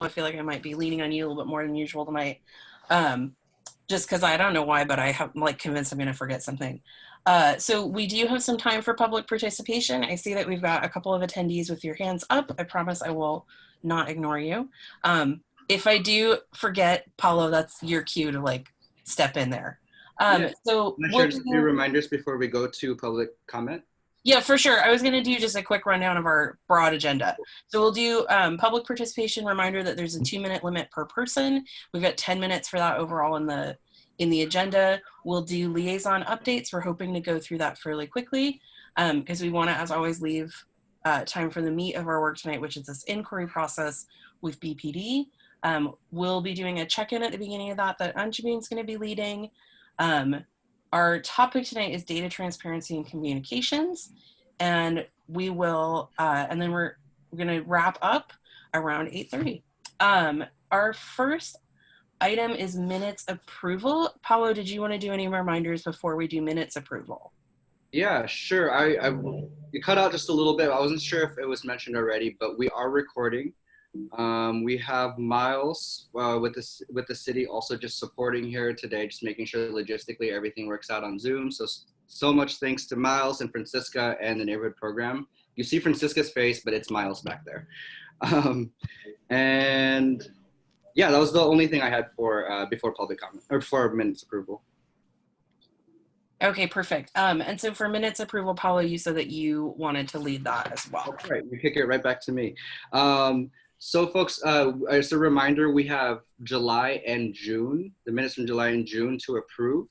I feel like I might be leaning on you a little bit more than usual tonight. Just because I don't know why, but I have like convinced I'm going to forget something. So we do have some time for public participation. I see that we've got a couple of attendees with your hands up. I promise I will not ignore you. If I do forget, Paolo, that's your cue to like step in there. Yeah. So I'm sure just a few reminders before we go to public comment. Yeah, for sure. I was going to do just a quick rundown of our broad agenda. So we'll do public participation, reminder that there's a 2-minute limit per person. We've got 10 minutes for that overall in the agenda. We'll do liaison updates. We're hoping to go through that fairly quickly because we want to, as always, leave time for the meat of our work tonight, which is this inquiry process with BPD. We'll be doing a check-in at the beginning of that Anjabeen's going to be leading. Our topic tonight is data transparency and communications, and we will, and then we're going to wrap up around 8:30. Our first item is minutes approval. Paolo, did you want to do any reminders before we do minutes approval? Yeah, sure. You cut out just a little bit. I wasn't sure if it was mentioned already, but we are recording. We have Miles with the city also just supporting here today, just making sure logistically everything works out on Zoom. So much thanks to Miles and Francisca and the neighborhood program. You see Francisca's face, but it's Miles back there. And yeah, that was the only thing I had for before public comment or before minutes approval. Okay, perfect. And so for minutes approval, Paolo, you said that you wanted to lead that as well. That's right. You kick it right back to me. So folks, as a reminder, we have July and June, the minutes from July and June to approve.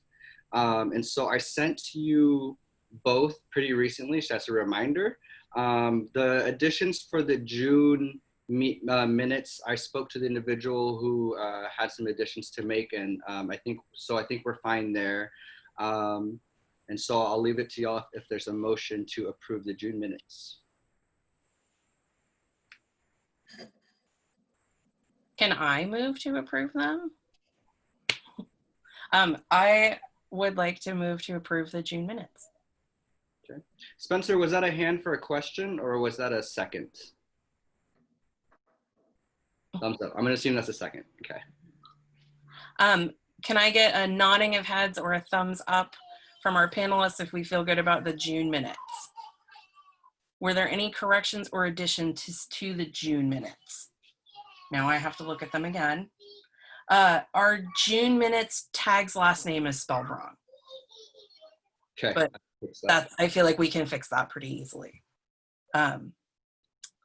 And so I sent to you both pretty recently, so that's a reminder. The additions for the June minutes, I spoke to the individual who had some additions to make, and I think we're fine there. And so I'll leave it to y'all if there's a motion to approve the June minutes. Can I move to approve them? I would like to move to approve the June minutes. Okay. Spencer, was that a hand for a question or was that a second? Thumbs up. I'm going to assume that's a second. Okay. Can I get a nodding of heads or a thumbs up from our panelists if we feel good about the June minutes? Were there any corrections or additions to the June minutes? Now I have to look at them again. Our June minutes, Tag's last name is spelled wrong. Okay. But I feel like we can fix that pretty easily. Then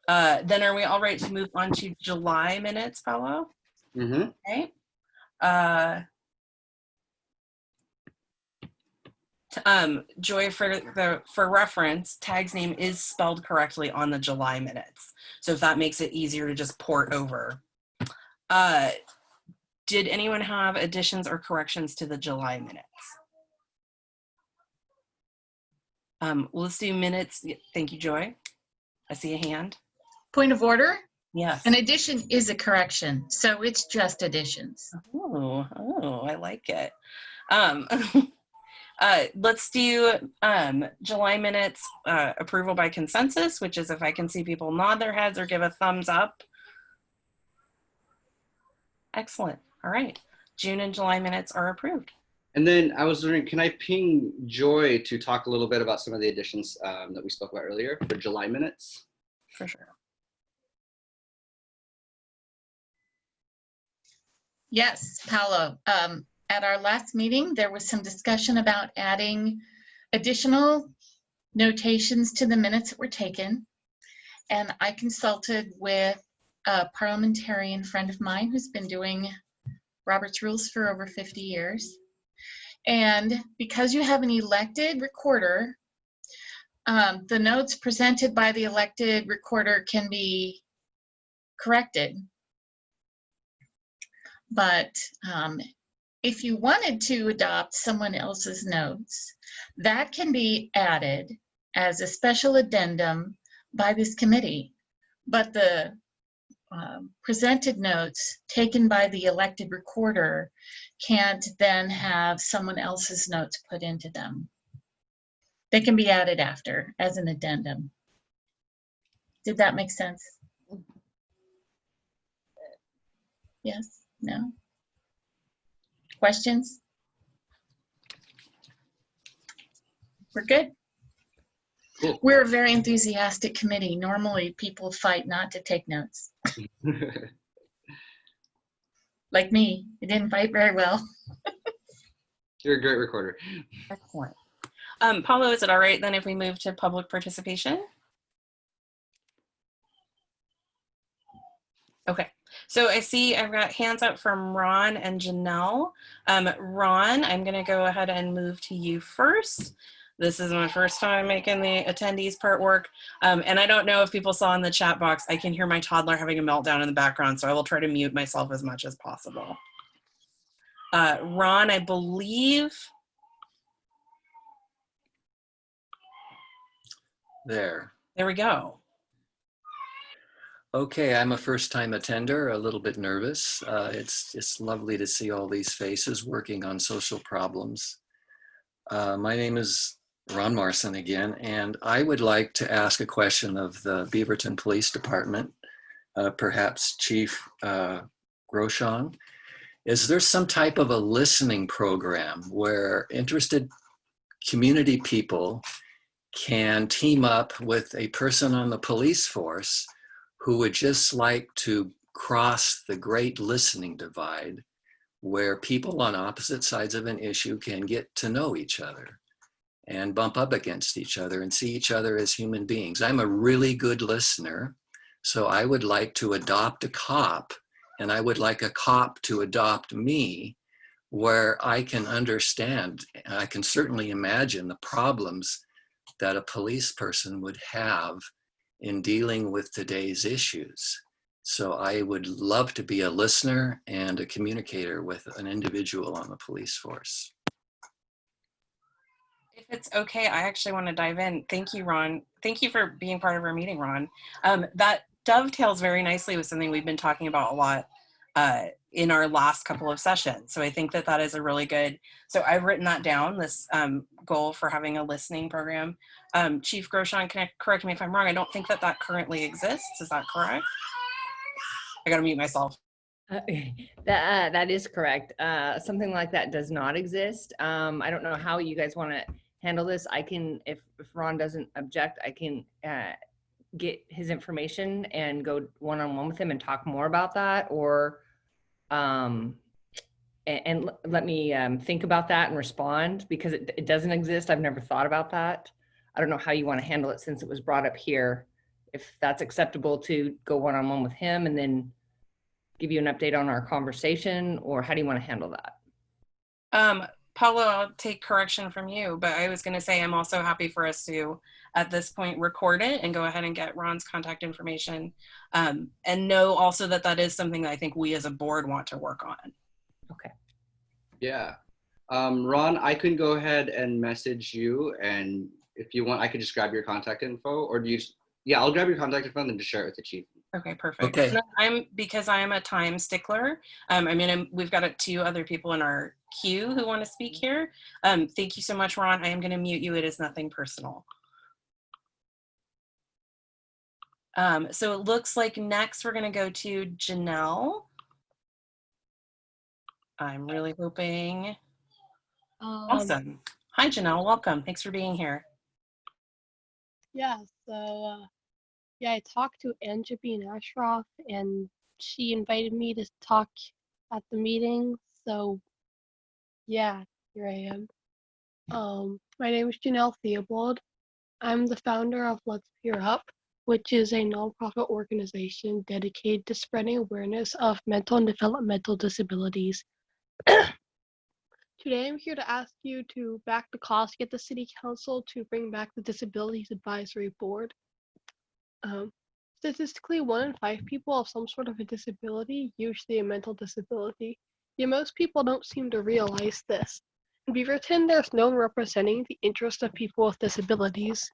are we all right to move on to July minutes, Paolo? Mm-hmm. Okay. Joy, for reference, Tag's name is spelled correctly on the July minutes. So if that makes it easier to just port over. Did anyone have additions or corrections to the July minutes? Let's do minutes. Thank you, Joy. I see a hand. Point of order? Yes. An addition is a correction, so it's just additions. Oh, I like it. Let's do July minutes approval by consensus, which is if I can see people nod their heads or give a thumbs up. Excellent. All right. June and July minutes are approved. And then I was wondering, can I ping Joy to talk a little bit about some of the additions that we spoke about earlier for July minutes? For sure. Yes, Paolo. At our last meeting, there was some discussion about adding additional notations to the minutes that were taken. And I consulted with a parliamentarian friend of mine who's been doing Robert's Rules for over 50 years. And because you have an elected recorder, the notes presented by the elected recorder can be corrected. But if you wanted to adopt someone else's notes, that can be added as a special addendum by this committee. But the presented notes taken by the elected recorder can't then have someone else's notes put into them. They can be added after as an addendum. Did that make sense? Yes? No? Questions? We're good? Cool. We're a very enthusiastic committee. Normally, people fight not to take notes. Like me, I didn't fight very well. You're a great recorder. Excellent. Paolo, is it all right then if we move to public participation? Okay, so I see I've got hands up from Ron and Jenell. Ron, I'm gonna go ahead and move to you first. This is my first time making the attendees part work. And I don't know if people saw in the chat box, I can hear my toddler having a meltdown in the background, so I will try to mute myself as much as possible. Ron, I believe. There we go. Okay, I'm a first-time attender, a little bit nervous. It's lovely to see all these faces working on social problems. My name is Ron Marson again, and I would like to ask a question of the Beaverton Police Department, perhaps Chief Groshong. Is there some type of a listening program where interested community people can team up with a person on the police force who would just like to cross the great listening divide where people on opposite sides of an issue can get to know each other and bump up against each other and see each other as human beings? I'm a really good listener, so I would like to adopt a cop, and I would like a cop to adopt me, where I can understand, I can certainly imagine the problems that a police person would have in dealing with today's issues. So I would love to be a listener and a communicator with an individual on the police force. If it's okay, I actually want to dive in. Thank you, Ron. Thank you for being part of our meeting, Ron. That dovetails very nicely with something we've been talking about a lot in our last couple of sessions. So I think that that is a really good, so I've written that down, this goal for having a listening program. Chief Groshong, can I correct me if I'm wrong? I don't think that that currently exists. Is that correct? I gotta mute myself. That is correct. Something like that does not exist. I don't know how you guys want to handle this. I can, if Ron doesn't object, I can get his information and go one-on-one with him and talk more about that, or and let me think about that and respond, because it doesn't exist. I've never thought about that. I don't know how you want to handle it since it was brought up here. If that's acceptable to go one-on-one with him and then give you an update on our conversation, or how do you want to handle that? Paolo, I'll take correction from you, but I was going to say I'm also happy for us to, at this point, record it and go ahead and get Ron's contact information, and know also that that is something that I think we as a board want to work on. Okay. Yeah. Ron, I can go ahead and message you, and if you want, I could just grab your contact info, or do you? Yeah, I'll grab your contact info and then just share it with the chief. Okay, perfect. Okay. Because I'm a time stickler. We've got 2 other people in our queue who want to speak here. Thank you so much, Ron. I am going to mute you. It is nothing personal. So it looks like next we're going to go to Jenell. I'm really hoping. Awesome. Hi, Jenell. Welcome. Thanks for being here. Yeah, so yeah, I talked to Anjabeen Ashraf, and she invited me to talk at the meeting. So yeah, here I am. My name is Jenell Theobald. I'm the founder of Let's Peer Up, which is a nonprofit organization dedicated to spreading awareness of mental and developmental disabilities. Today, I'm here to ask you to back the cause to get the City Council to bring back the Disabilities Advisory Board. Statistically, 1 in 5 people have some sort of a disability, usually a mental disability. Yet most people don't seem to realize this. In Beaverton, there's no one representing the interests of people with disabilities.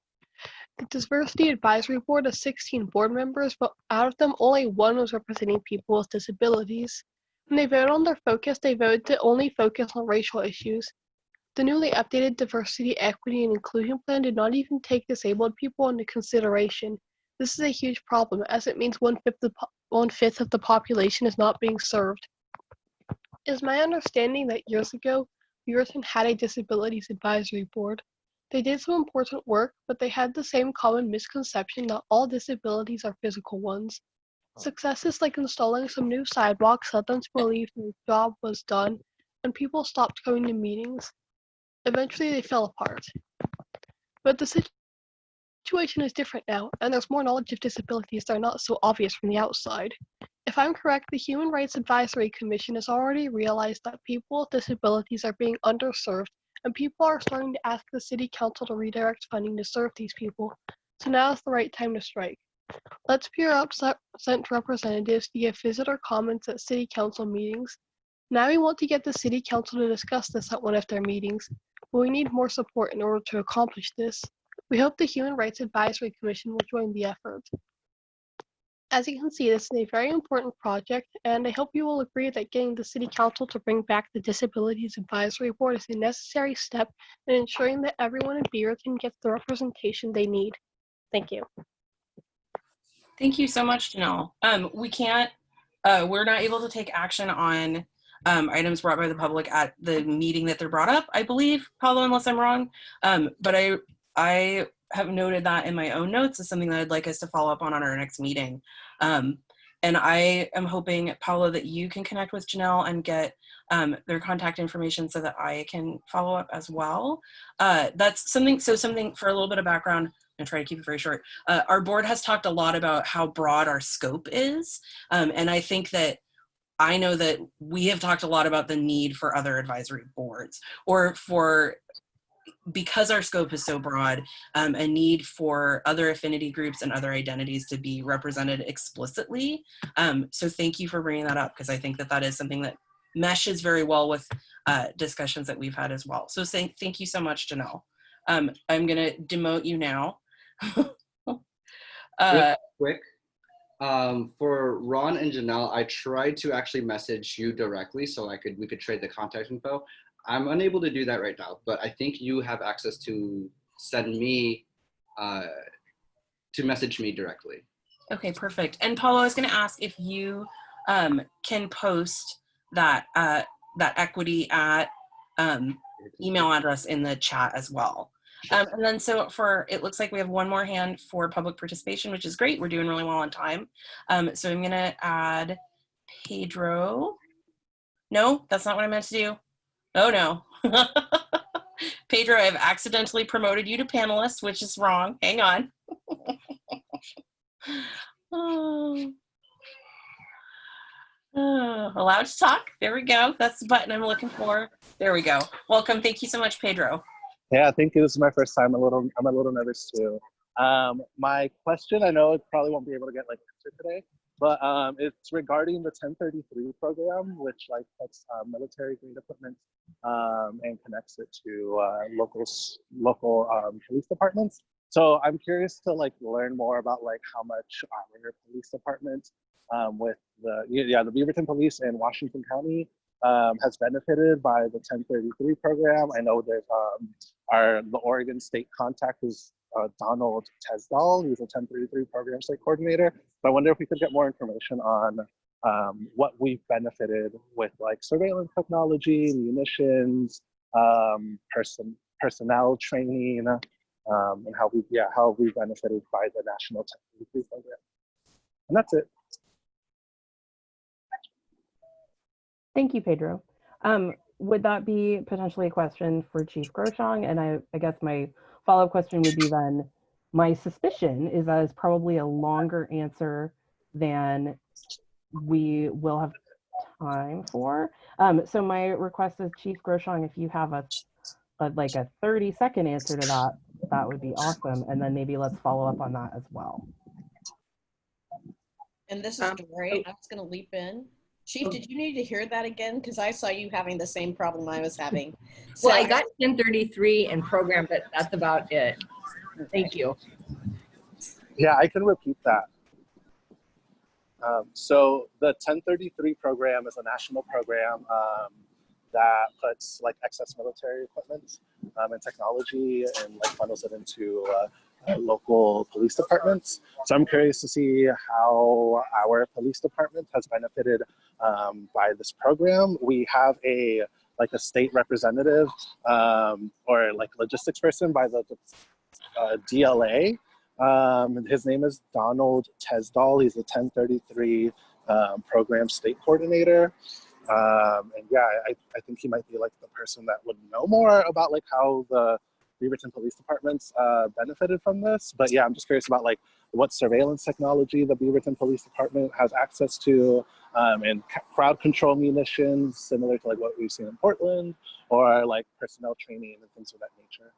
The Diversity Advisory Board has 16 board members, but out of them, only 1 was representing people with disabilities. When they voted on their focus, they voted to only focus on racial issues. The newly updated Diversity, Equity, and Inclusion Plan did not even take disabled people into consideration. This is a huge problem, as it means 1/5 1/5 of the population is not being served. It is my understanding that years ago, Beaverton had a disabilities advisory board. They did some important work, but they had the same common misconception that all disabilities are physical ones. Successes like installing some new sidewalks led them to believe their job was done, and people stopped going to meetings. Eventually, they fell apart. But the situation is different now, and there's more knowledge of disabilities that are not so obvious from the outside. If I'm correct, the Human Rights Advisory Commission has already realized that people with disabilities are being underserved, and people are starting to ask the City Council to redirect funding to serve these people. So now is the right time to strike. Let's peer up sent representatives to give visitor comments at City Council meetings. Now we want to get the City Council to discuss this at one of their meetings, but we need more support in order to accomplish this. We hope the Human Rights Advisory Commission will join the effort. As you can see, this is a very important project, and I hope you will agree that getting the City Council to bring back the Disabilities Advisory Board is a necessary step in ensuring that everyone in Beaverton gets the representation they need. Thank you. Thank you so much, Jenell. We're not able to take action on items brought by the public at the meeting that they're brought up, I believe, Paolo, unless I'm wrong. But I have noted that in my own notes as something that I'd like us to follow up on our next meeting. And I am hoping, Paolo, that you can connect with Jenell and get their contact information so that I can follow up as well. That's something for a little bit of background, and try to keep it very short. Our board has talked a lot about how broad our scope is. And I know that we have talked a lot about the need for other advisory boards, or because our scope is so broad, a need for other affinity groups and other identities to be represented explicitly. So thank you for bringing that up, because I think that is something that meshes very well with discussions that we've had as well. So thank you so much, Jenell. I'm gonna demote you now. Real quick, for Ron and Jenell, I tried to actually message you directly so we could trade the contact info. I'm unable to do that right now, but I think you have access to send me, to message me directly. Okay, perfect. And Paolo, I was going to ask if you can post that equity at email address in the chat as well. And then it looks like we have one more hand for public participation, which is great. We're doing really well on time. So I'm going to add Pedro. No, that's not what I meant to do. Oh no. Pedro, I've accidentally promoted you to panelist, which is wrong. Hang on. Allowed to talk. There we go. That's the button I'm looking for. There we go. Welcome. Thank you so much, Pedro. Yeah, thank you. This is my first time. I'm a little nervous too. My question, I know it probably won't be able to get answered today, but it's regarding the 1033 program, which puts military grade equipment and connects it to local police departments. So I'm curious to learn more about how much our police department with the Beaverton Police in Washington County has benefited by the 1033 program. I know there's the Oregon State contact is Donald Tesdall. He's a 1033 program state coordinator. So I wonder if we could get more information on what we've benefited with surveillance technology, munitions, personnel training, and how we benefited by the National 1033 program. And that's it. Thank you, Pedro. Would that be potentially a question for Chief Groshong? And I guess my follow-up question would be then, my suspicion is that it's probably a longer answer than we will have time for. So my request is, Chief Groshong, if you have a 30-second answer to that, that would be awesome. And then maybe let's follow up on that as well. And this is Dori. I was going to leap in. Chief, did you need to hear that again? Because I saw you having the same problem I was having. So, well, I got 1033 and program, but that's about it. Thank you. Yeah, I can repeat that. So the 1033 program is a national program that puts excess military equipment and technology and funnels it into local police departments. So I'm curious to see how our police department has benefited by this program. We have a state representative or like logistics person by the DLA. His name is Donald Tesdall. He's the 1033 program state coordinator. And yeah, I think he might be like the person that would know more about like how the Beaverton Police Department's benefited from this. But yeah, I'm just curious about like what surveillance technology the Beaverton Police Department has access to, and crowd control munitions, similar to like what we've seen in Portland, or like personnel training and things of that nature.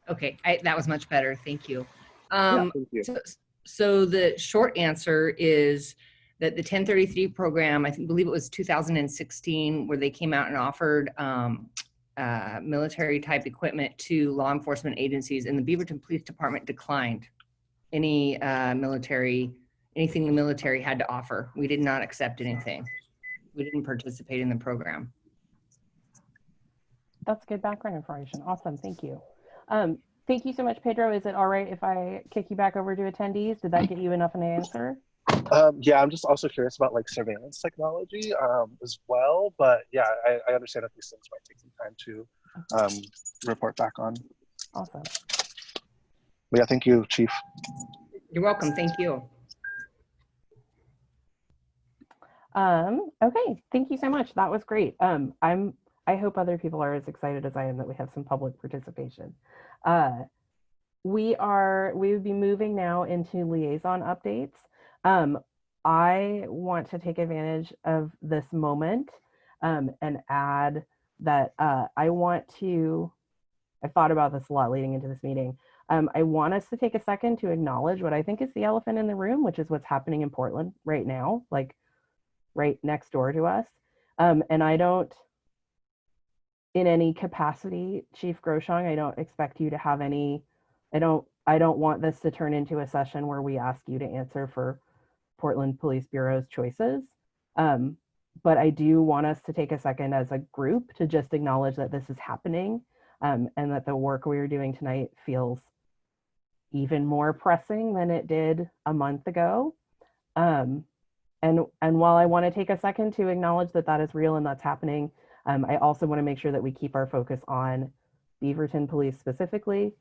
Okay, that was much better. Thank you. Yeah, thank you. So the short answer is that the 1033 program, believe it was 2016, where they came out and offered military type equipment to law enforcement agencies, and the Beaverton Police Department declined anything the military had to offer. We did not accept anything. We didn't participate in the program. That's good background information. Awesome, thank you. Thank you so much, Pedro. Is it all right if I kick you back over to attendees? Did that get you enough of an answer? Yeah, I'm just also curious about like surveillance technology as well. But yeah, I understand that these things might take some time to report back on. Awesome. But yeah, thank you, Chief. You're welcome. Thank you. Okay, thank you so much. That was great. I hope other people are as excited as I am that we have some public participation. We would be moving now into liaison updates. I want to take advantage of this moment and add that I've thought about this a lot leading into this meeting. I want us to take a second to acknowledge what I think is the elephant in the room, which is what's happening in Portland right now, like right next door to us. And I don't, in any capacity, Chief Groshong, I don't expect you to have any, I don't want this to turn into a session where we ask you to answer for Portland Police Bureau's choices. But I do want us to take a second as a group to just acknowledge that this is happening, and that the work we are doing tonight feels even more pressing than it did a month ago. And while I want to take a second to acknowledge that that is real and that's happening, I also want to make sure that we keep our focus on Beaverton Police specifically.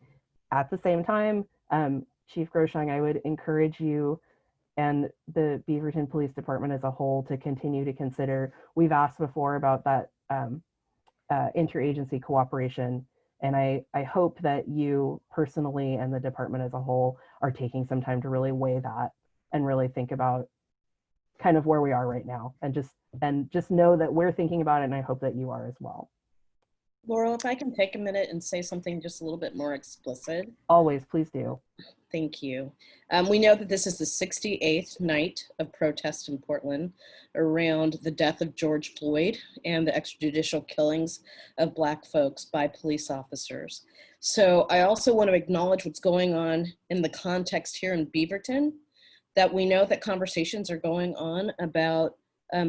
At the same time, Chief Groshong, I would encourage you and the Beaverton Police Department as a whole to continue to consider, we've asked before about that interagency cooperation, and I hope that you personally and the department as a whole are taking some time to really weigh that and really think about kind of where we are right now, and just know that we're thinking about it, and I hope that you are as well. Laurel, if I can take a minute and say something just a little bit more explicit. Always, please do. Thank you. We know that this is the 68th night of protest in Portland around the death of George Floyd and the extrajudicial killings of Black folks by police officers. So I also want to acknowledge what's going on in the context here in Beaverton, that we know that conversations are going on about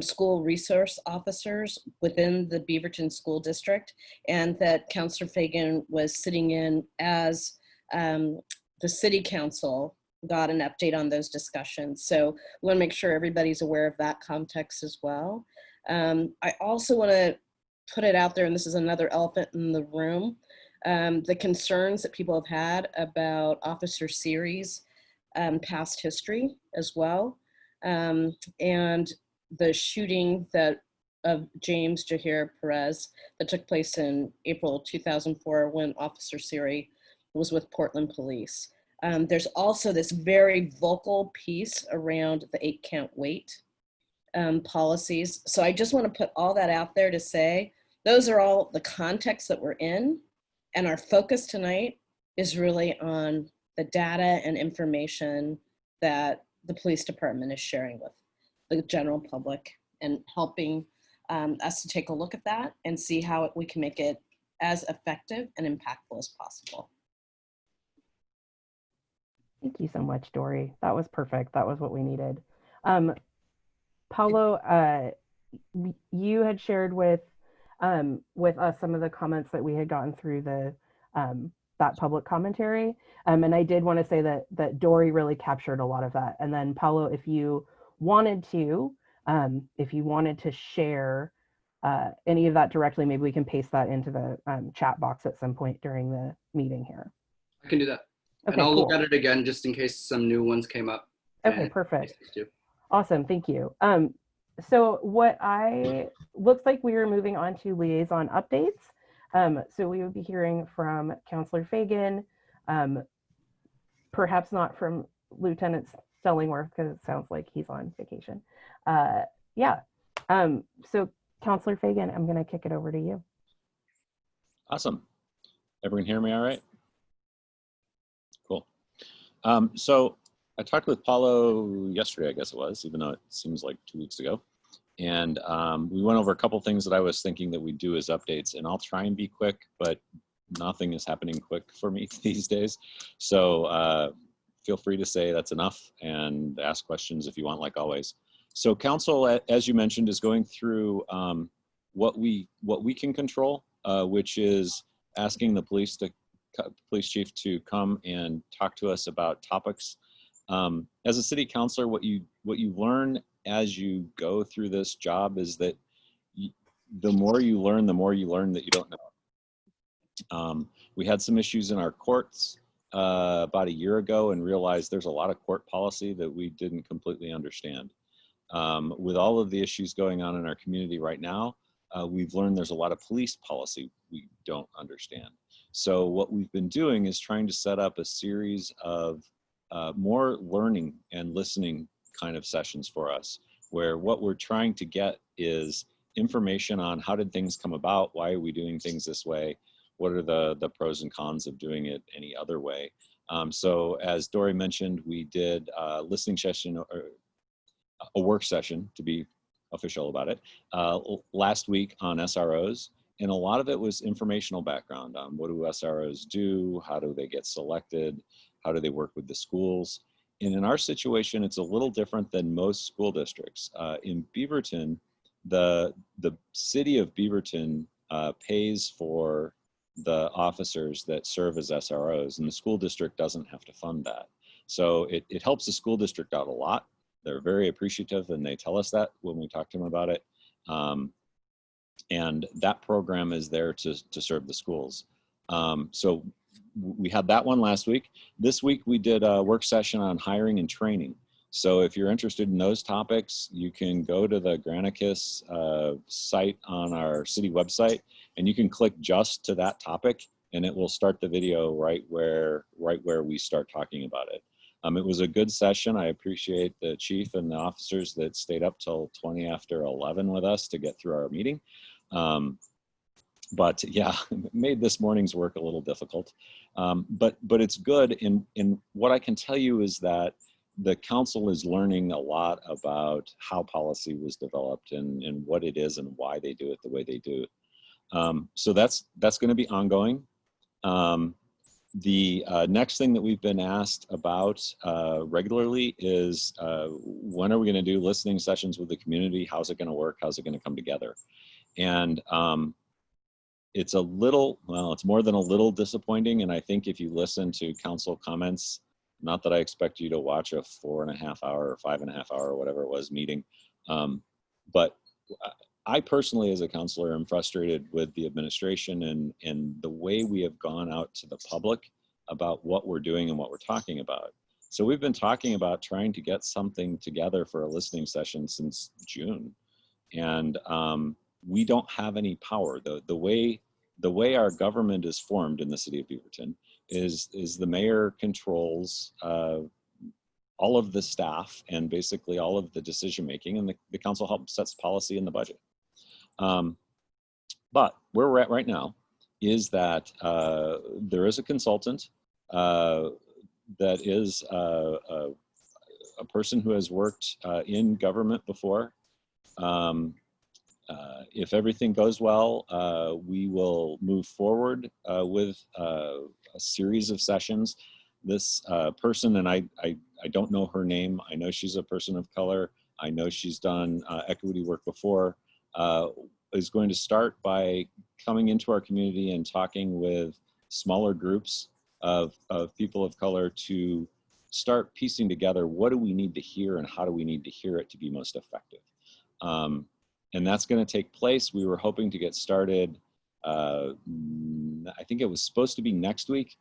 school resource officers within the Beaverton School District, and that Councilor Fagin was sitting in as the City Council got an update on those discussions. So I want to make sure everybody's aware of that context as well. I also want to put it out there, and this is another elephant in the room, the concerns that people have had about Officer Series' past history as well. And the shooting of James Jahir Perez that took place in April 2004 when Officer Siri was with Portland Police. There's also this very vocal piece around the 8-count weight policies. So I just want to put all that out there to say, those are all the context that we're in, and our focus tonight is really on the data and information that the police department is sharing with the general public, and helping us to take a look at that and see how we can make it as effective and impactful as possible. Thank you so much, Dori. That was perfect. That was what we needed. Paolo, you had shared with us some of the comments that we had gotten through the that public commentary. And I did want to say that Dori really captured a lot of that. And then Paolo, if you wanted to share any of that directly, maybe we can paste that into the chat box at some point during the meeting here. I can do that. Okay, and I'll cool. look at it again just in case some new ones came up. Okay, perfect. Awesome, thank you. So looks like we are moving on to liaison updates. So we would be hearing from Councilor Fagin, perhaps not from Lieutenant Stellingwerf because it sounds like he's on vacation. Yeah, so Councilor Fagin, I'm gonna kick it over to you. Awesome. Everyone hear me all right? Cool. So I talked with Paolo yesterday, I guess it was, even though it seems like 2 weeks ago. And we went over a couple things that I was thinking that we'd do as updates, and I'll try and be quick, but nothing is happening quick for me these days. So feel free to say that's enough and ask questions if you want, like always. So council, as you mentioned, is going through what we can control, which is asking the police chief to come and talk to us about topics. As a city councilor, what you learn as you go through this job is that the more you learn that you don't know. We had some issues in our courts about a year ago and realized there's a lot of court policy that we didn't completely understand. With all of the issues going on in our community right now, we've learned there's a lot of police policy we don't understand. So what we've been doing is trying to set up a series of more learning and listening kind of sessions for us, where what we're trying to get is information on how did things come about, why are we doing things this way, what are the pros and cons of doing it any other way. So as Dori mentioned, we did a listening session, or a work session to be official about it, last week on SROs. And a lot of it was informational background on what do SROs do, how do they get selected, how do they work with the schools. And in our situation, it's a little different than most school districts. In Beaverton, the city of Beaverton pays for the officers that serve as SROs, and the school district doesn't have to fund that. So it helps the school district out a lot. They're very appreciative, and they tell us that when we talk to them about it. And that program is there to serve the schools. So we had that one last week. This week we did a work session on hiring and training. So if you're interested in those topics, you can go to the Granicus site on our city website, and you can click just to that topic, and it will start the video right where we start talking about it. It was a good session. I appreciate the chief and the officers that stayed up till 20 after 11 with us to get through our meeting. But yeah, it made this morning's work a little difficult. But it's good. And what I can tell you is that the council is learning a lot about how policy was developed and what it is and why they do it the way they do it. So that's going to be ongoing. The next thing that we've been asked about regularly is when are we going to do listening sessions with the community? How's it going to work? How's it going to come together? And it's a little, well, it's more than a little disappointing. And I think if you listen to council comments, not that I expect you to watch a 4.5 hour or 5.5 hour or whatever it was meeting, but I personally, as a counselor, am frustrated with the administration and the way we have gone out to the public about what we're doing and what we're talking about. So we've been talking about trying to get something together for a listening session since June. And we don't have any power. The way our government is formed in the city of Beaverton is the mayor controls all of the staff and basically all of the decision making, and the council helps sets policy in the budget. But where we're at right now is that there is a consultant that is a person who has worked in government before. If everything goes well, we will move forward with a series of sessions. This person, and I don't know her name, I know she's a person of color, I know she's done equity work before, is going to start by coming into our community and talking with smaller groups of people of color to start piecing together what do we need to hear and how do we need to hear it to be most effective. And that's going to take place. We were hoping to get started, I think it was supposed to be next week,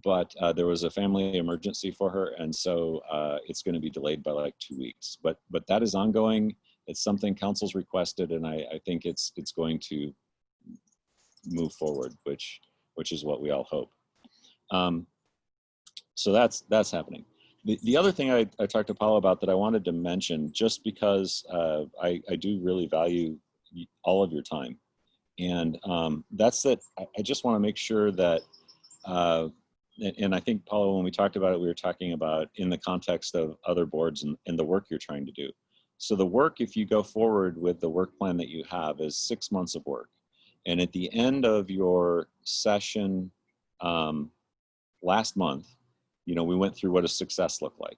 but there was a family emergency for her, and so it's going to be delayed by like 2 weeks. But that is ongoing. It's something council's requested, and I think it's going to move forward, which is what we all hope. So that's happening. The other thing I talked to Paolo about that I wanted to mention, just because I do really value all of your time, and that's that I just want to make sure that, and I think, Paolo, when we talked about it, we were talking about in the context of other boards and the work you're trying to do. So the work, if you go forward with the work plan that you have, is 6 months of work. And at the end of your session last month, you know, we went through what does success look like.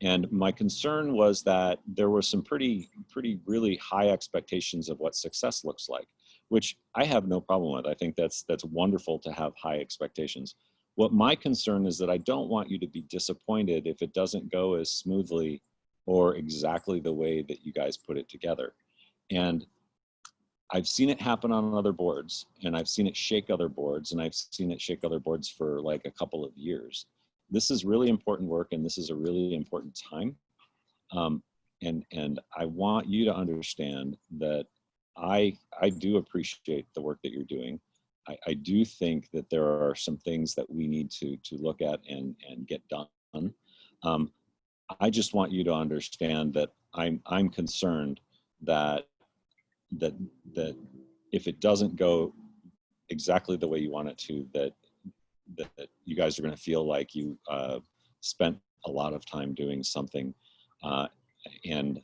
And my concern was that there were some really high expectations of what success looks like, which I have no problem with. I think that's wonderful to have high expectations. What my concern is that I don't want you to be disappointed if it doesn't go as smoothly or exactly the way that you guys put it together. And I've seen it happen on other boards, and I've seen it shake other boards, and I've seen it shake other boards for like a couple of years. This is really important work, and this is a really important time. And I want you to understand that I do appreciate the work that you're doing. I do think that there are some things that we need to look at and get done. I just want you to understand that I'm concerned that if it doesn't go exactly the way you want it to, that you guys are going to feel like you spent a lot of time doing something and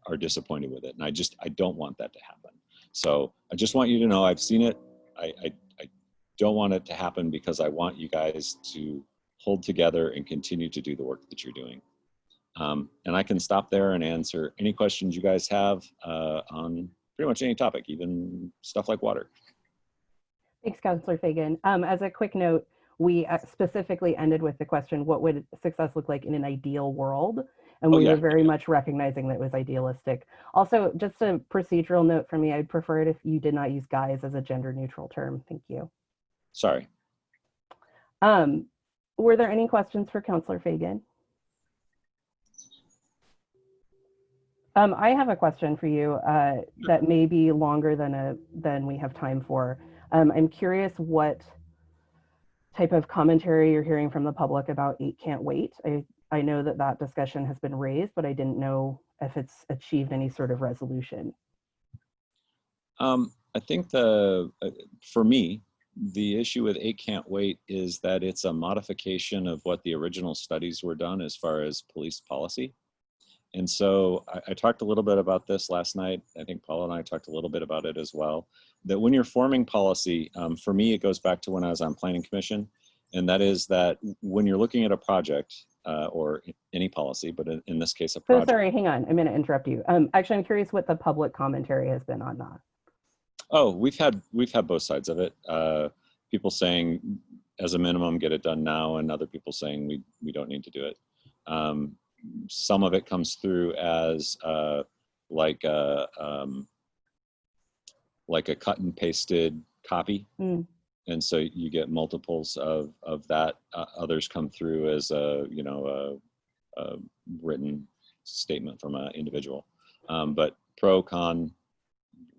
are disappointed with it. And I don't want that to happen. So I just want you to know I've seen it. I don't want it to happen because I want you guys to hold together and continue to do the work that you're doing. And I can stop there and answer any questions you guys have on pretty much any topic, even stuff like water. Thanks, Councilor Fagin. As a quick note, we specifically ended with the question, what would success look like in an ideal world? And we were very much recognizing that it was idealistic. Also, just a procedural note from me, I'd prefer it if you did not use guys as a gender neutral term. Thank you. Sorry. Were there any questions for Councilor Fagin? I have a question for you that may be longer than we have time for. I'm curious what type of commentary you're hearing from the public about 8 Can't Wait. I know that discussion has been raised, but I didn't know if it's achieved any sort of resolution. I think for me, the issue with 8 Can't Wait is that it's a modification of what the original studies were done as far as police policy. And so I talked a little bit about this last night. I think Paula and I talked a little bit about it as well, that when you're forming policy, for me, it goes back to when I was on Planning Commission. And that is that when you're looking at a project or any policy, but in this case, a project. So sorry, hang on, I'm gonna interrupt you. Actually, I'm curious what the public commentary has been on that. Oh, we've had both sides of it. People saying, as a minimum, get it done now, and other people saying we don't need to do it. Some of it comes through as like a cut and pasted copy, and so you get multiples of that. Others come through as a written statement from an individual, but pro con.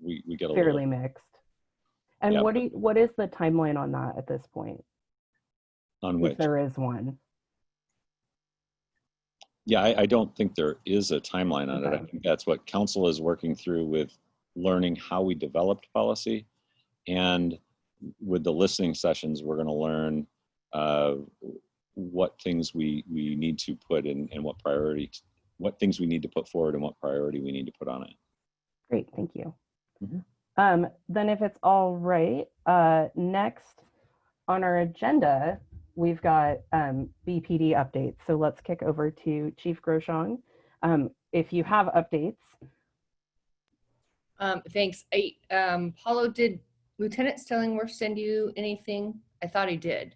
We get a fairly little mixed. And yeah. what is the timeline on that at this point? On which? If there is one. Yeah, I don't think there is a timeline on it. I think that's what council is working through with learning how we developed policy. And with the listening sessions, we're going to learn what things we need to put in and what things we need to put forward and what priority we need to put on it. Great, thank you. Mm-hmm. Then if it's all right, next on our agenda, we've got BPD updates. So let's kick over to Chief Groshong. If you have updates. Thanks. Paolo, did Lieutenant Stellingwerf send you anything I thought he did.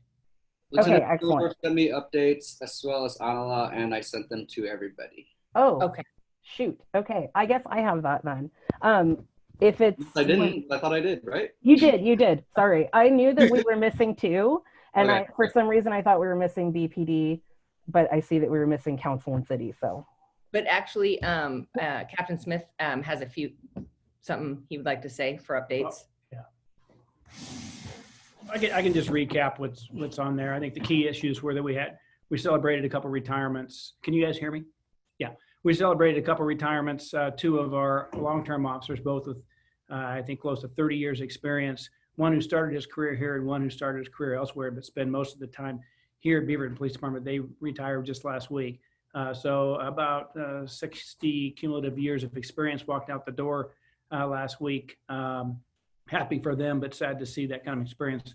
Lieutenant Okay, excellent. Stellingwerf sent me updates as well as Annala, and I sent them to everybody. Oh, Okay. shoot. Okay, I guess I have that then. If it's I didn't. I thought I did, right? You did. Sorry, I knew that we were missing two, and Okay. for some reason I thought we were missing BPD, but I see that we were missing council and city. So, But actually, Captain Smith has something he would like to say for updates. I can just recap what's on there. I think the key issues were that we celebrated a couple retirements. Can you guys hear me? Yeah, we celebrated a couple retirements. Two of our long-term officers, both with I think close to 30 years experience. One who started his career here and one who started his career elsewhere, but spent most of the time here at Beaverton Police Department. They retired just last week. So about 60 cumulative years of experience walked out the door last week. Happy for them, but sad to see that kind of experience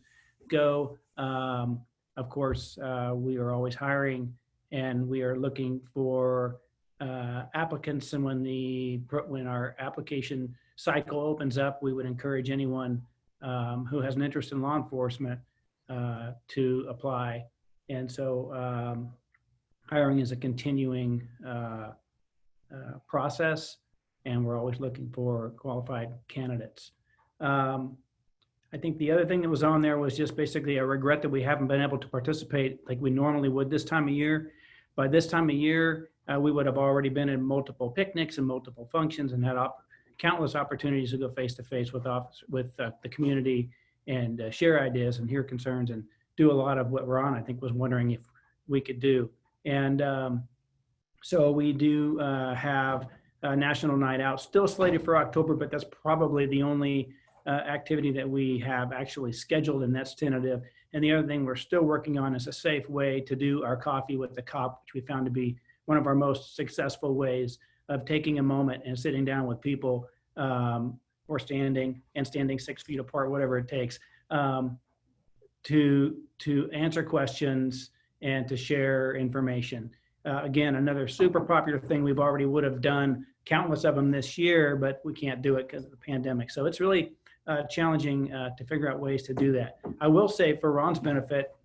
go. Of course, we are always hiring, and we are looking for applicants. And when our application cycle opens up, we would encourage anyone who has an interest in law enforcement to apply. And so hiring is a continuing process, and we're always looking for qualified candidates. I think the other thing that was on there was just basically a regret that we haven't been able to participate like we normally would this time of year. By this time of year, we would have already been in multiple picnics and multiple functions and had countless opportunities to go face-to-face with the community and share ideas and hear concerns and do a lot of what Ron, I think, was wondering if we could do. And so we do have a National Night Out still slated for October, but that's probably the only activity that we have actually scheduled, and that's tentative. And the other thing we're still working on is a safe way to do our coffee with the cop, which we found to be one of our most successful ways of taking a moment and sitting down with people or standing 6 feet apart, whatever it takes, to answer questions and to share information. Again, another super popular thing we've already would have done countless of them this year, but we can't do it because of the pandemic. So it's really challenging to figure out ways to do that. I will say, for Ron's benefit,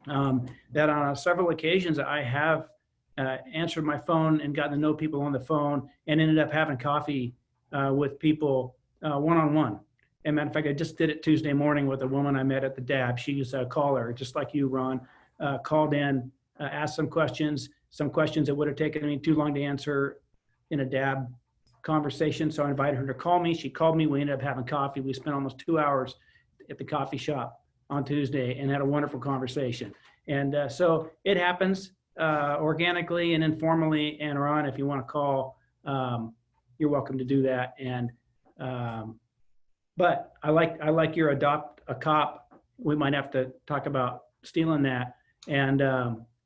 that on several occasions I have answered my phone and gotten to know people on the phone and ended up having coffee with people one-on-one. And matter of fact, I just did it Tuesday morning with a woman I met at the DAB. She's a caller, just like you, Ron, called in, asked some questions that would have taken me too long to answer in a DAB conversation. So I invited her to call me. She called me. We ended up having coffee. We spent almost 2 hours at the coffee shop on Tuesday and had a wonderful conversation. And so it happens organically and informally. And Ron, if you want to call, you're welcome to do that. And but I like your adopt a cop. We might have to talk about stealing that and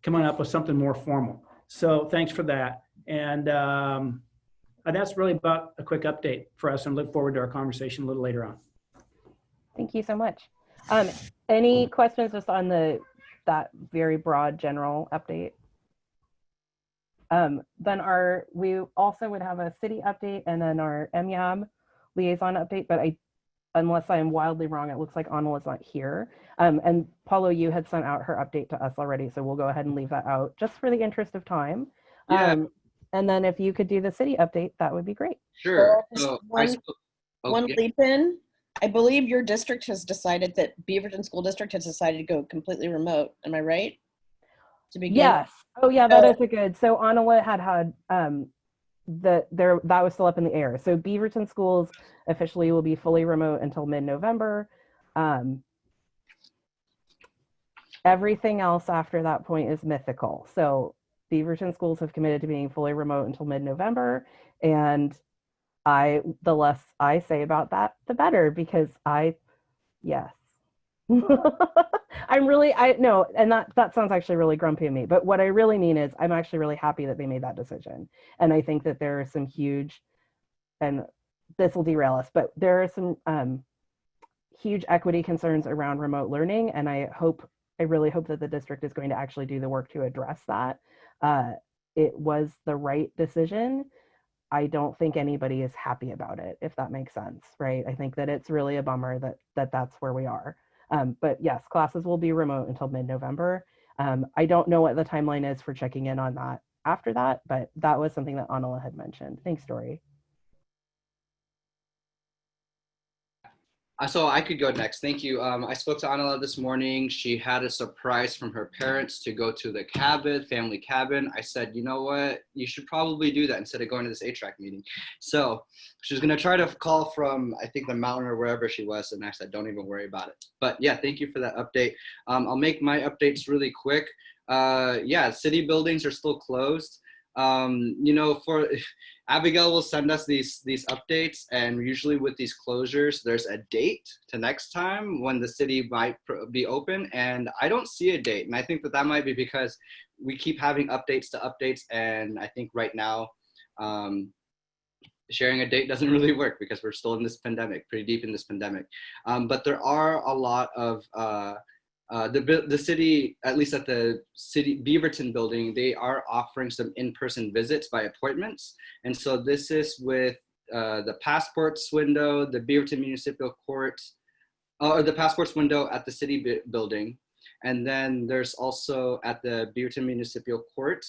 coming up with something more formal. So thanks for that. And that's really about a quick update for us, and look forward to our conversation a little later on. Thank you so much. Any questions just on that very broad general update? Then we also would have a city update and then our MYAB liaison update, but unless I am wildly wrong, it looks like Annala's not here. And Paolo, you had sent out her update to us already, so we'll go ahead and leave that out just for the interest of time. Yeah. And then if you could do the city update, that would be great. Sure. So one leap in. I believe your district has decided that Beaverton School District has decided to go completely remote. Am I right? To begin? Yes. Oh yeah, that is a good. So Annala had that was still up in the air. So Beaverton schools officially will be fully remote until mid-November. Everything else after that point is mythical. So Beaverton schools have committed to being fully remote until mid-November, and the less I say about that, the better, because yes. And that sounds actually really grumpy of me, but what I really mean is I'm actually really happy that they made that decision. And I think that there are some huge, and this will derail us, but there are some huge equity concerns around remote learning. And I really hope that the district is going to actually do the work to address that. It was the right decision. I don't think anybody is happy about it, if that makes sense, right? I think that it's really a bummer that that's where we are. But yes, classes will be remote until mid-November. I don't know what the timeline is for checking in on that after that, but that was something that Annala had mentioned. Thanks, Dori. So I could go next. Thank you. I spoke to Annala this morning. She had a surprise from her parents to go to the cabin, family cabin. I said, you know what? You should probably do that instead of going to this HRAC meeting. So she was going to try to call from, I think, the mountain or wherever she was. And I said, don't even worry about it. But yeah, thank you for that update. I'll make my updates really quick. Yeah, city buildings are still closed. You know, for Abigail will send us these updates, and usually with these closures, there's a date to next time when the city might be open, and I don't see a date, and I think that might be because we keep having updates to updates, and I think right now sharing a date doesn't really work because we're still in this pandemic, pretty deep in this pandemic. But there are a lot of the city, at least at the city Beaverton building, they are offering some in-person visits by appointments. And so this is with the passports window, the Beaverton Municipal Court, or the passports window at the city building. And then there's also at the Beaverton Municipal Court,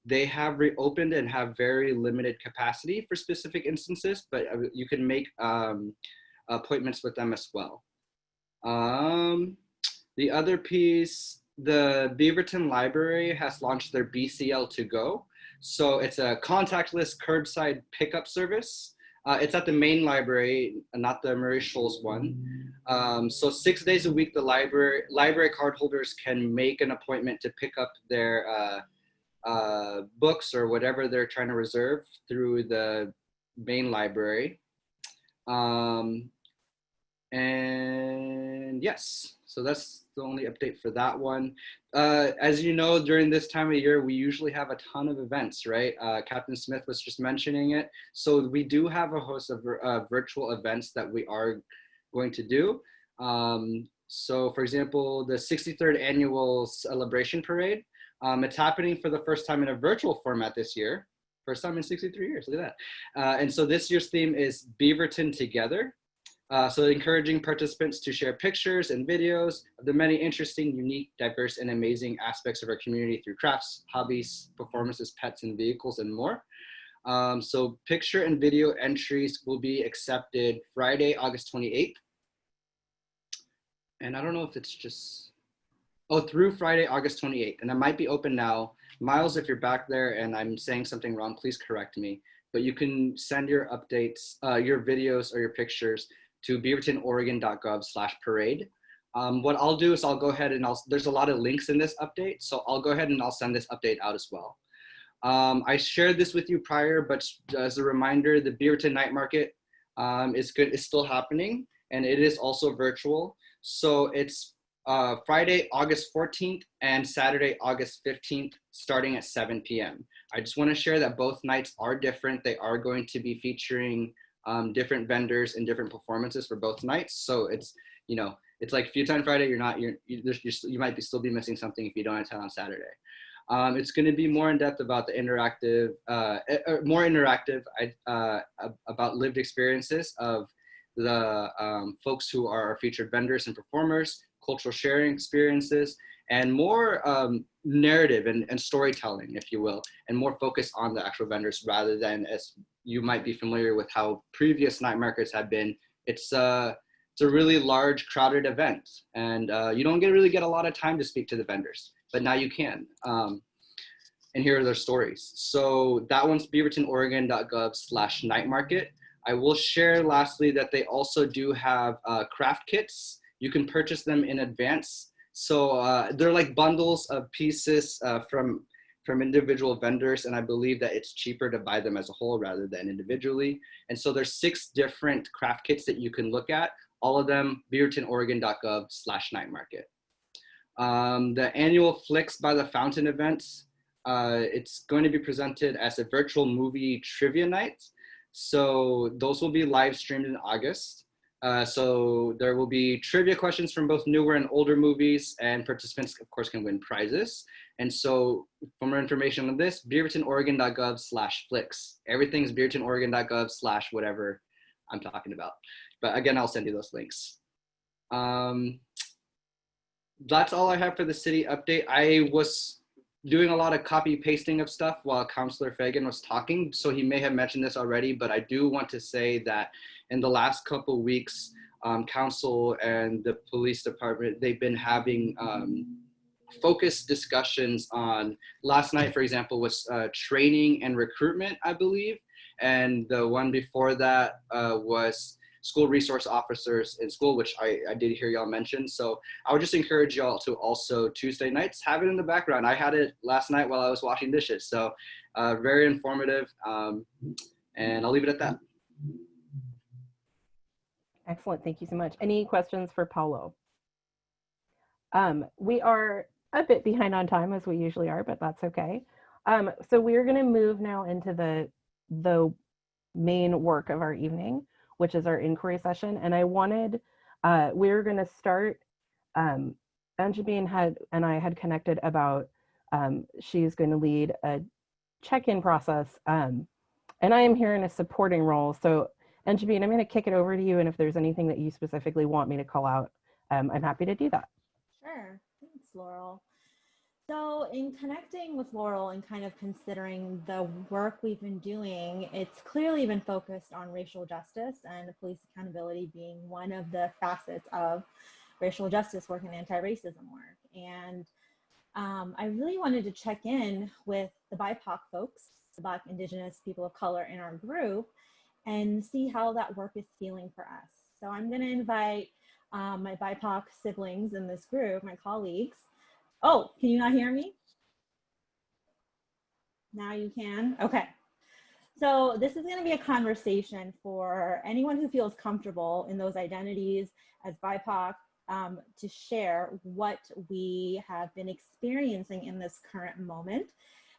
they have reopened and have very limited capacity for specific instances, but you can make appointments with them as well. The other piece, the Beaverton Library has launched their BCL to go. So it's a contactless curbside pickup service. It's at the main library, not the Murray Shoals one. So 6 days a week, the library card holders can make an appointment to pick up their books or whatever they're trying to reserve through the main library. And yes, so that's the only update for that one. As you know, during this time of year, we usually have a ton of events, right? Captain Smith was just mentioning it. So we do have a host of virtual events that we are going to do. So for example, the 63rd annual celebration parade, it's happening for the first time in a virtual format this year. First time in 63 years, look at that. And so this year's theme is Beaverton Together. So encouraging participants to share pictures and videos of the many interesting, unique, diverse, and amazing aspects of our community through crafts, hobbies, performances, pets, and vehicles, and more. So picture and video entries will be accepted Friday, August 28th. And I don't know if it's just, through Friday, August 28th. And it might be open now. Miles, if you're back there and I'm saying something wrong, please correct me. But you can send your updates, your videos or your pictures to beavertonoregon.gov/parade. What I'll do is I'll go ahead and there's a lot of links in this update, so I'll go ahead and I'll send this update out as well. I shared this with you prior, but as a reminder, the Beaverton Night Market is still happening, and it is also virtual. So it's Friday, August 14th and Saturday, August 15th, starting at 7 p.m. I just want to share that both nights are different. They are going to be featuring different vendors and different performances for both nights. So it's, you know, it's like if you attend Friday, you might still be missing something if you don't attend on Saturday. It's going to be more in depth about the about lived experiences of the folks who are our featured vendors and performers, cultural sharing experiences, and more narrative and storytelling, if you will, and more focus on the actual vendors rather than, as you might be familiar with how previous night markets have been. It's a really large, crowded event, and you don't really get a lot of time to speak to the vendors, but now you can. And here are their stories. So that one's beavertonoregon.gov/night market. I will share lastly that they also do have craft kits. You can purchase them in advance. So they're like bundles of pieces from individual vendors, and I believe that it's cheaper to buy them as a whole rather than individually. And so there's 6 different craft kits that you can look at, all of them beavertonoregon.gov/night market. The annual Flicks by the Fountain events, it's going to be presented as a virtual movie trivia night. So those will be live streamed in August. So there will be trivia questions from both newer and older movies, and participants, of course, can win prizes. And so for more information on this, beavertonoregon.gov/flicks. Everything's beavertonoregon.gov/whatever I'm talking about. But again, I'll send you those links. That's all I have for the city update. I was doing a lot of copy pasting of stuff while Councilor Fagin was talking, so he may have mentioned this already, but I do want to say that in the last couple weeks, council and the police department, they've been having focused discussions on, last night, for example, was training and recruitment, I believe. And the one before that was school resource officers in school, which I did hear y'all mention. So I would just encourage y'all to also Tuesday nights have it in the background. I had it last night while I was washing dishes. So very informative. And I'll leave it at that. Excellent. Thank you so much. Any questions for Paolo? We are a bit behind on time, as we usually are, but that's okay. So we're going to move now into the main work of our evening, which is our inquiry session. And I wanted, we're going to start, Anjabeen and I had connected about, she's going to lead a check-in process. And I am here in a supporting role. So Anjabeen, I'm going to kick it over to you. And if there's anything that you specifically want me to call out, I'm happy to do that. Sure. Thanks, Laurel. So in connecting with Laurel and kind of considering the work we've been doing, it's clearly been focused on racial justice and police accountability being one of the facets of racial justice work and anti-racism work. And I really wanted to check in with the BIPOC folks, the Black, Indigenous, people of color in our group, and see how that work is feeling for us. So I'm going to invite my BIPOC siblings in this group, my colleagues. Oh, can you not hear me? Now you can? Okay. So this is going to be a conversation for anyone who feels comfortable in those identities as BIPOC to share what we have been experiencing in this current moment.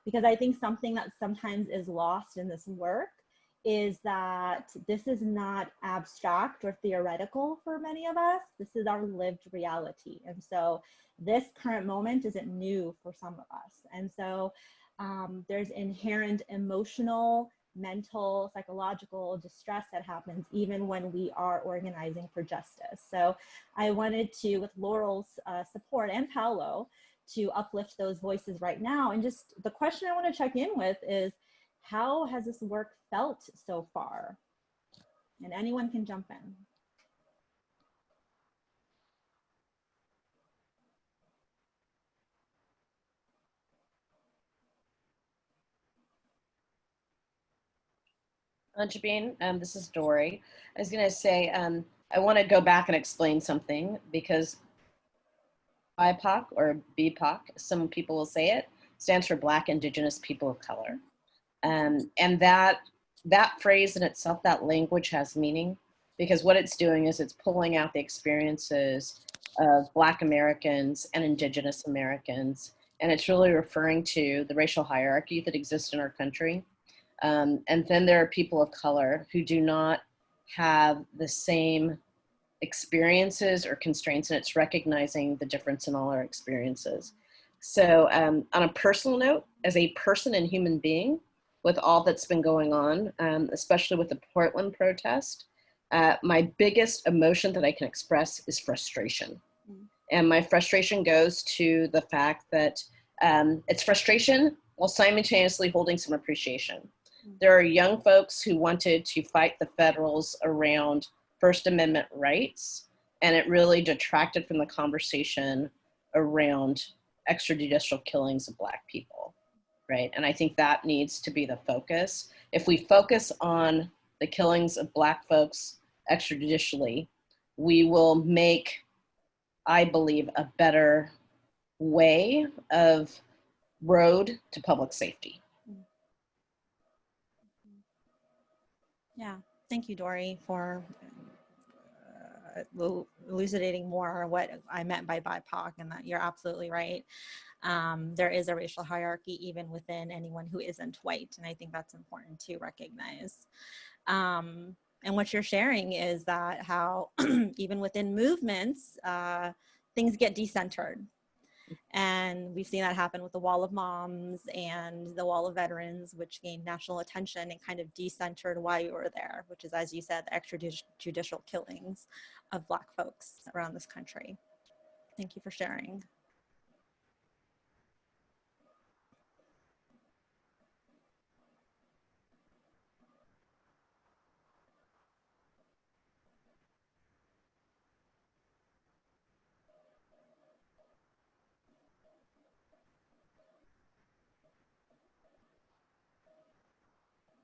Because I think something that sometimes is lost in this work is that this is not abstract or theoretical for many of us. This is our lived reality. And so this current moment isn't new for some of us. And so there's inherent emotional, mental, psychological distress that happens even when we are organizing for justice. So I wanted to, with Laurel's support and Paolo, to uplift those voices right now. And just the question I want to check in with is, how has this work felt so far? And anyone can jump in. Anjabeen, this is Dori. I was going to say, I want to go back and explain something, because BIPOC or BPOC, some people will say it, stands for Black, Indigenous, People of Color. And that phrase in itself, that language has meaning, because what it's doing is it's pulling out the experiences of Black Americans and Indigenous Americans. And it's really referring to the racial hierarchy that exists in our country. And then there are people of color who do not have the same experiences or constraints, and it's recognizing the difference in all our experiences. So on a personal note, as a person and human being, with all that's been going on, especially with the Portland protest, my biggest emotion that I can express is frustration. And my frustration goes to the fact that it's frustration while simultaneously holding some appreciation. There are young folks who wanted to fight the federals around First Amendment rights, and it really detracted from the conversation around extrajudicial killings of Black people, right? And I think that needs to be the focus. If we focus on the killings of Black folks extrajudicially, we will make, I believe, a better way of road to public safety. Yeah, thank you, Dori, for elucidating more what I meant by BIPOC, and that you're absolutely right. There is a racial hierarchy even within anyone who isn't white, and I think that's important to recognize. And what you're sharing is that how even within movements, things get decentered. And we've seen that happen with the Wall of Moms and the Wall of Veterans, which gained national attention and kind of decentered why you were there, which is, as you said, the extrajudicial killings of Black folks around this country. Thank you for sharing.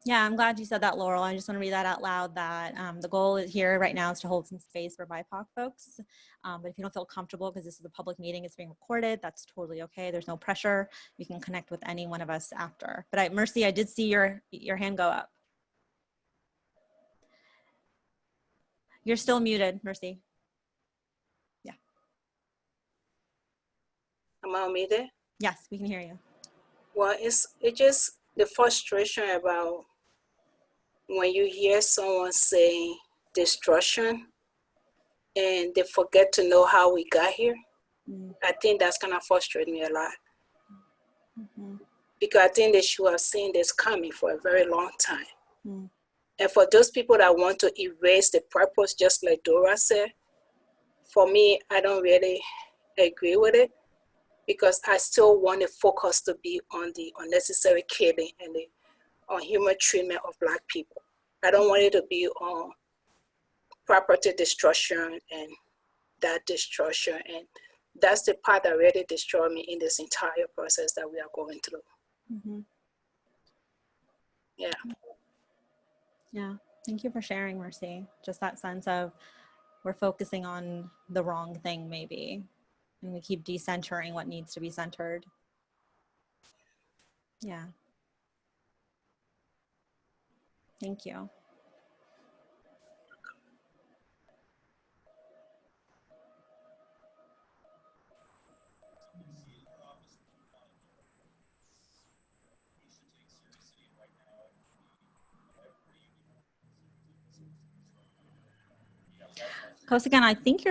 Yeah, I'm glad you said that, Laurel. I just want to read that out loud, that the goal here right now is to hold some space for BIPOC folks. But if you don't feel comfortable, because this is a public meeting, it's being recorded, that's totally okay. There's no pressure. You can connect with any one of us after. But Mercy, I did see your hand go up. You're still muted, Mercy. Yeah. Am I muted? Yes, we can hear you. Well, it's just the frustration about when you hear someone say destruction and they forget to know how we got here. I think that's kind of frustrating me a lot. Because I think they should have seen this coming for a very long time. And for those people that want to erase the purpose, just like Dora said, for me, I don't really agree with it, because I still want the focus to be on the unnecessary killing and the unhuman treatment of Black people. I don't want it to be on property destruction and that destruction. And that's the part that really destroyed me in this entire process that we are going through. Yeah. Yeah, thank you for sharing, Mercy. Just that sense of we're focusing on the wrong thing maybe, and we keep decentering what needs to be centered. Yeah. Thank you. Kosagan, I think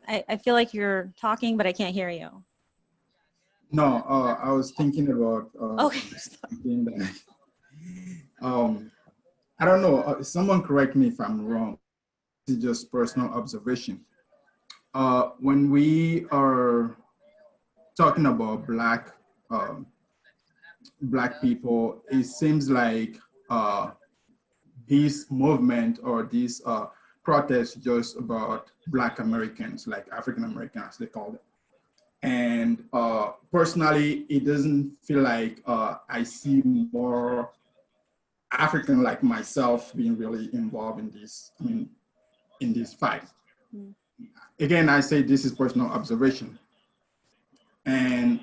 I feel like you're talking, but I can't hear you. No, I was thinking about Okay. something that, I don't know, someone correct me if I'm wrong. It's just personal observation. When we are talking about Black people, it seems like this movement or this protest just about Black Americans, like African Americans, they call it. And personally, it doesn't feel like I see more African like myself being really involved in this, in this fight. Again, I say this is personal observation. And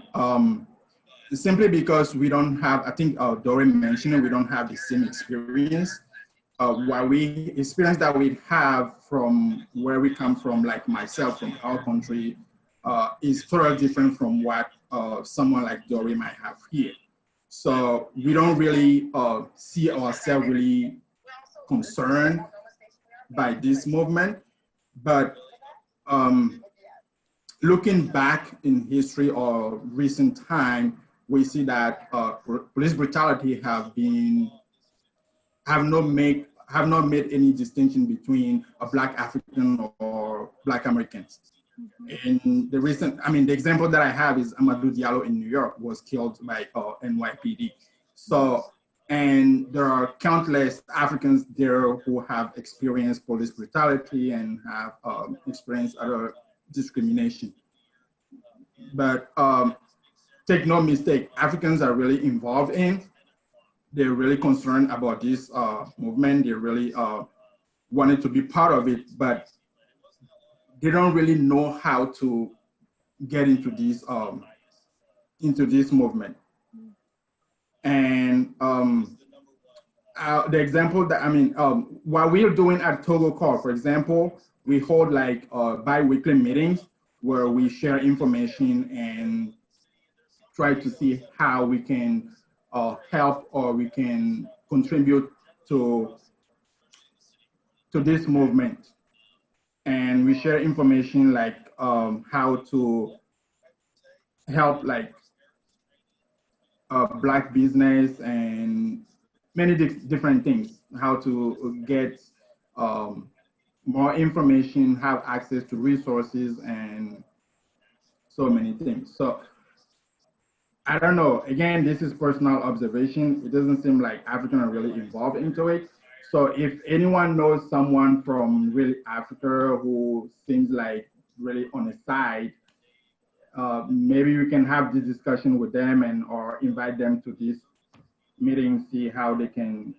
simply because we don't have, I think Dori mentioned it, we don't have the same experience. What we experience that we have from where we come from, like myself from our country, is totally different from what someone like Dori might have here. So we don't really see ourselves really concerned by this movement, but looking back in history or recent time, we see that police brutality have not made any distinction between a Black African or Black Americans. In the recent, the example that I have is Amadou Diallo in New York was killed by NYPD. So, and there are countless Africans there who have experienced police brutality and have experienced other discrimination. But take no mistake, Africans are really involved in. They're really concerned about this movement. They really wanted to be part of it, but they don't really know how to get into this movement. And the example that what we're doing at Togo Call, for example, we hold like bi-weekly meetings where we share information and try to see how we can help or we can contribute to this movement. And we share information like how to help like Black business and many different things, how to get more information, have access to resources, and so many things. So I don't know. Again, this is personal observation. It doesn't seem like African are really involved into it. So if anyone knows someone from really Africa who seems like really on the side, maybe we can have this discussion with them and or invite them to this meeting, see how they can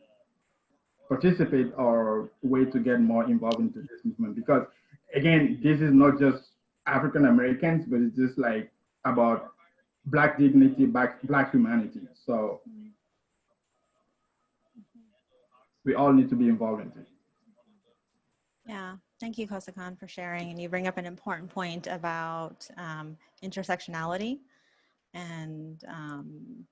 participate or way to get more involved into this movement. Because again, this is not just African Americans, but it's just like about Black dignity, Black humanity. So we all need to be involved in it. Yeah, thank you, Kosakan, for sharing. And you bring up an important point about intersectionality, and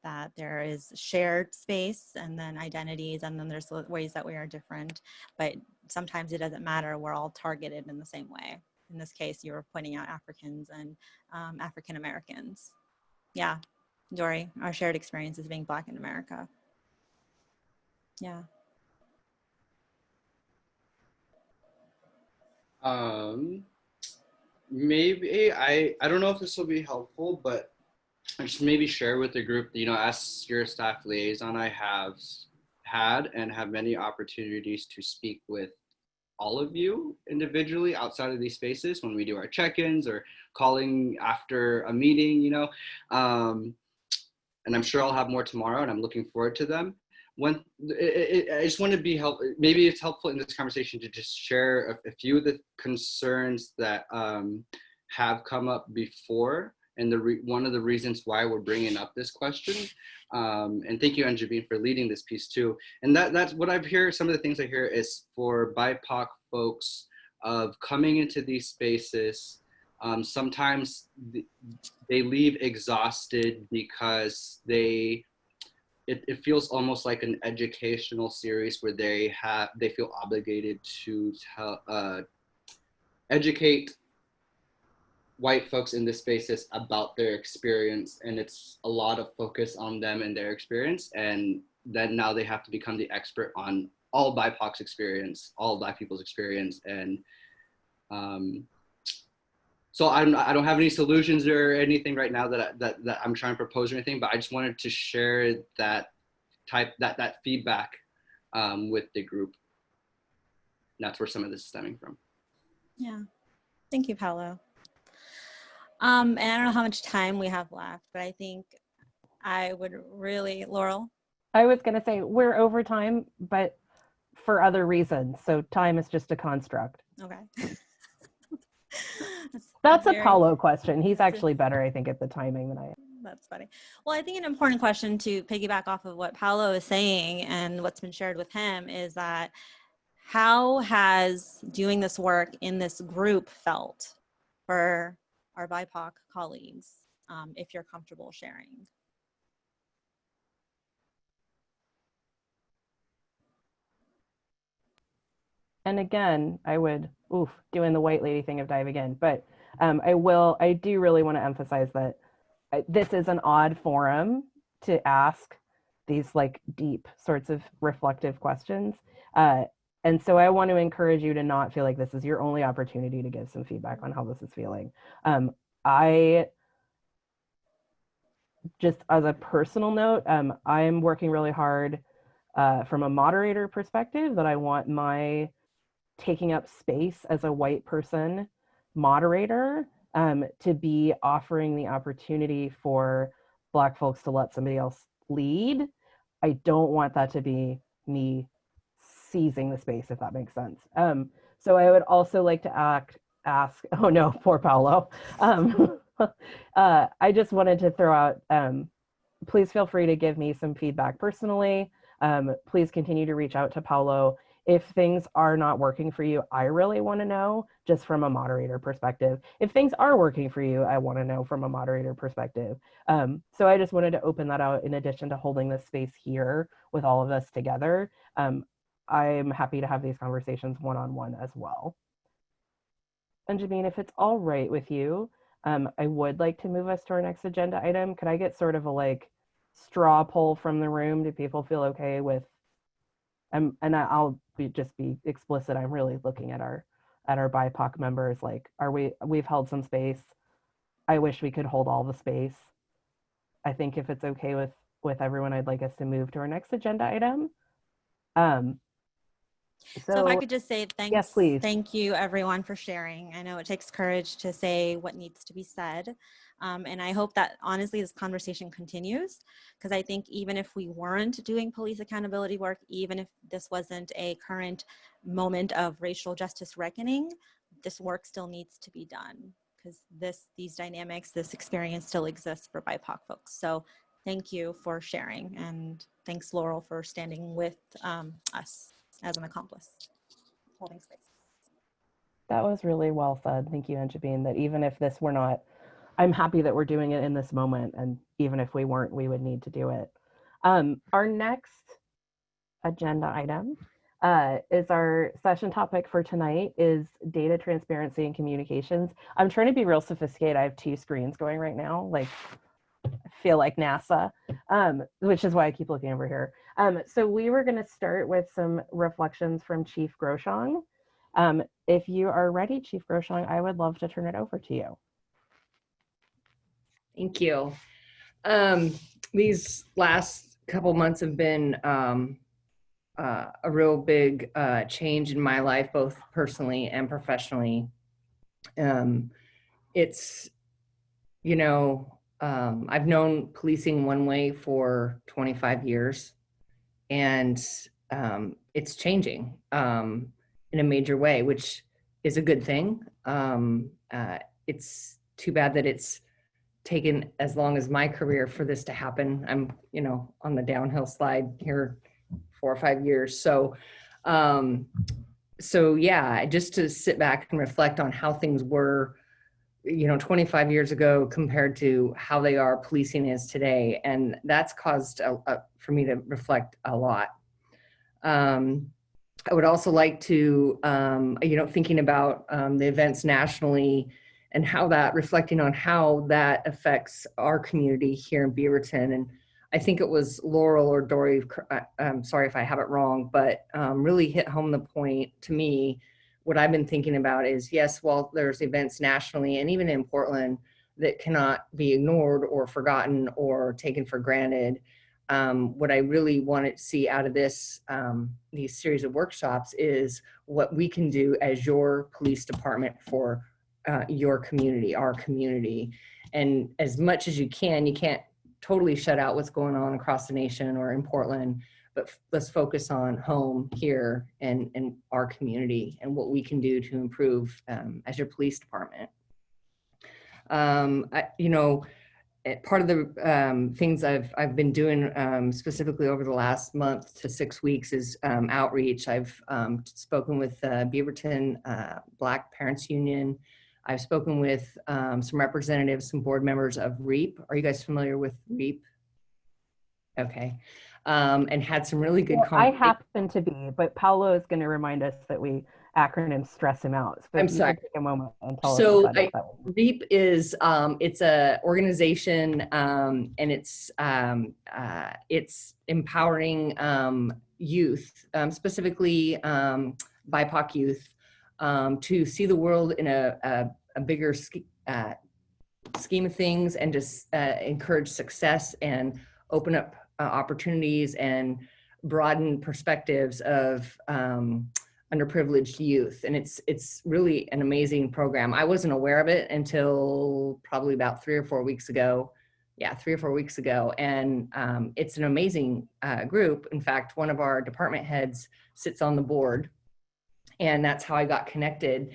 that there is shared space and then identities, and then there's ways that we are different, but sometimes it doesn't matter. We're all targeted in the same way. In this case, you were pointing out Africans and African Americans. Yeah, Dori, our shared experience is being Black in America. Yeah. Maybe I don't know if this will be helpful, but I just maybe share with the group, you know, as your staff liaison, I have had and have many opportunities to speak with all of you individually outside of these spaces when we do our check-ins or calling after a meeting, you know, and I'm sure I'll have more tomorrow, and I'm looking forward to them. I just want to be helpful. Maybe it's helpful in this conversation to just share a few of the concerns that have come up before, and one of the reasons why we're bringing up this question. And thank you, Anjabeen, for leading this piece too. And that's what I've heard. Some of the things I hear is for BIPOC folks of coming into these spaces. Sometimes they leave exhausted because it feels almost like an educational series where they feel obligated to educate white folks in this spaces about their experience, and it's a lot of focus on them and their experience, and then now they have to become the expert on all BIPOC's experience, all Black people's experience, and so I don't have any solutions or anything right now that I'm trying to propose or anything, but I just wanted to share that feedback with the group. And that's where some of this is stemming from. Yeah, thank you, Paolo. And I don't know how much time we have left, but I think I would really, Laurel? I was going to say we're over time, but for other reasons. So time is just a construct. Okay. That's a Paolo question. He's actually better, I think, at the timing than I am. That's funny. Well, I think an important question to piggyback off of what Paolo is saying and what's been shared with him is that how has doing this work in this group felt for our BIPOC colleagues, if you're comfortable sharing? And again, I would, doing the white lady thing of dive again, but I do really want to emphasize that this is an odd forum to ask these like deep sorts of reflective questions. And so I want to encourage you to not feel like this is your only opportunity to give some feedback on how this is feeling. I just as a personal note, I'm working really hard from a moderator perspective that I want my taking up space as a white person moderator to be offering the opportunity for Black folks to let somebody else lead. I don't want that to be me seizing the space, if that makes sense. So I would also like to ask, oh no, poor Paolo. I just wanted to throw out, please feel free to give me some feedback personally. Please continue to reach out to Paolo. If things are not working for you, I really want to know just from a moderator perspective. If things are working for you, I want to know from a moderator perspective. So I just wanted to open that out in addition to holding this space here with all of us together. I'm happy to have these conversations one-on-one as well. Anjabeen, if it's all right with you, I would like to move us to our next agenda item. Could I get sort of a like straw poll from the room? Do people feel okay with, and I'll just be explicit, I'm really looking at our BIPOC members, like, we've held some space. I wish we could hold all the space. I think if it's okay with everyone, I'd like us to move to our next agenda item. So if I could just say thanks, yes, please. Thank you everyone for sharing. I know it takes courage to say what needs to be said. And I hope that honestly this conversation continues, because I think even if we weren't doing police accountability work, even if this wasn't a current moment of racial justice reckoning, this work still needs to be done, because these dynamics, this experience still exists for BIPOC folks. So thank you for sharing, and thanks Laurel for standing with us as an accomplice, holding space. That was really well said. Thank you, Anjabeen, that even if this were not, I'm happy that we're doing it in this moment, and even if we weren't, we would need to do it. Our next agenda item is our session topic for tonight is data transparency and communications. I'm trying to be real sophisticated. I have 2 screens going right now, like I feel like NASA, which is why I keep looking over here. So we were going to start with some reflections from Chief Groshong. If you are ready, Chief Groshong, I would love to turn it over to you. Thank you. These last couple months have been a real big change in my life, both personally and professionally. It's, you know, I've known policing one way for 25 years, and it's changing in a major way, which is a good thing. It's too bad that it's taken as long as my career for this to happen. I'm, you know, on the downhill slide here 4 or 5 years. So, so yeah, just to sit back and reflect on how things were, you know, 25 years ago compared to how they are policing is today. And that's caused for me to reflect a lot. I would also like to, you know, thinking about the events nationally and how that, reflecting on how that affects our community here in Beaverton. And I think it was Laurel or Dori, I'm sorry if I have it wrong, but really hit home the point to me. What I've been thinking about is, yes, while there's events nationally and even in Portland that cannot be ignored or forgotten or taken for granted, what I really wanted to see out of this, these series of workshops is what we can do as your police department for your community, our community. And as much as you can't totally shut out what's going on across the nation or in Portland, but let's focus on home here and our community and what we can do to improve as your police department. You know, part of the things I've been doing specifically over the last month to 6 weeks is outreach. I've spoken with Beaverton Black Parents Union. I've spoken with some representatives, some board members of REAP. Are you guys familiar with REAP? Okay. And had some really good conversations. I happen to be, but Paolo is going to remind us that we acronyms stress him out. So I'm sorry. Take a moment and tell so us about that. REAP is it's a organization and it's empowering youth, specifically BIPOC youth, to see the world in a bigger scheme of things, and just encourage success and open up opportunities and broaden perspectives of underprivileged youth. And it's really an amazing program. I wasn't aware of it until probably about 3 or 4 weeks ago. Yeah, 3 or 4 weeks ago. And it's an amazing group. In fact, one of our department heads sits on the board, and that's how I got connected.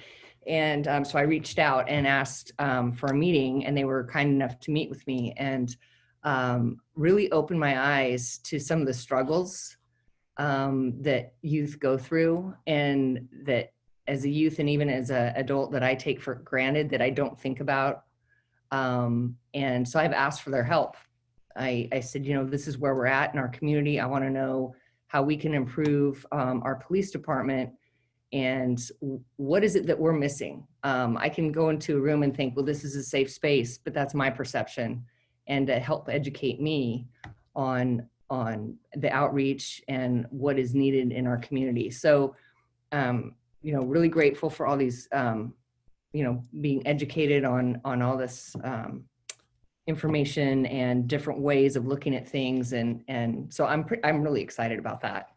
And so I reached out and asked for a meeting, and they were kind enough to meet with me, and really opened my eyes to some of the struggles that youth go through, and that as a youth and even as an adult that I take for granted, that I don't think about. And so I've asked for their help. I said, you know, this is where we're at in our community. I want to know how we can improve our police department, and what is it that we're missing? I can go into a room and think, well, this is a safe space, but that's my perception. And to help educate me on the outreach and what is needed in our community. So, you know, really grateful for all these, you being educated on all this information and different ways of looking at things. And so I'm really excited about that.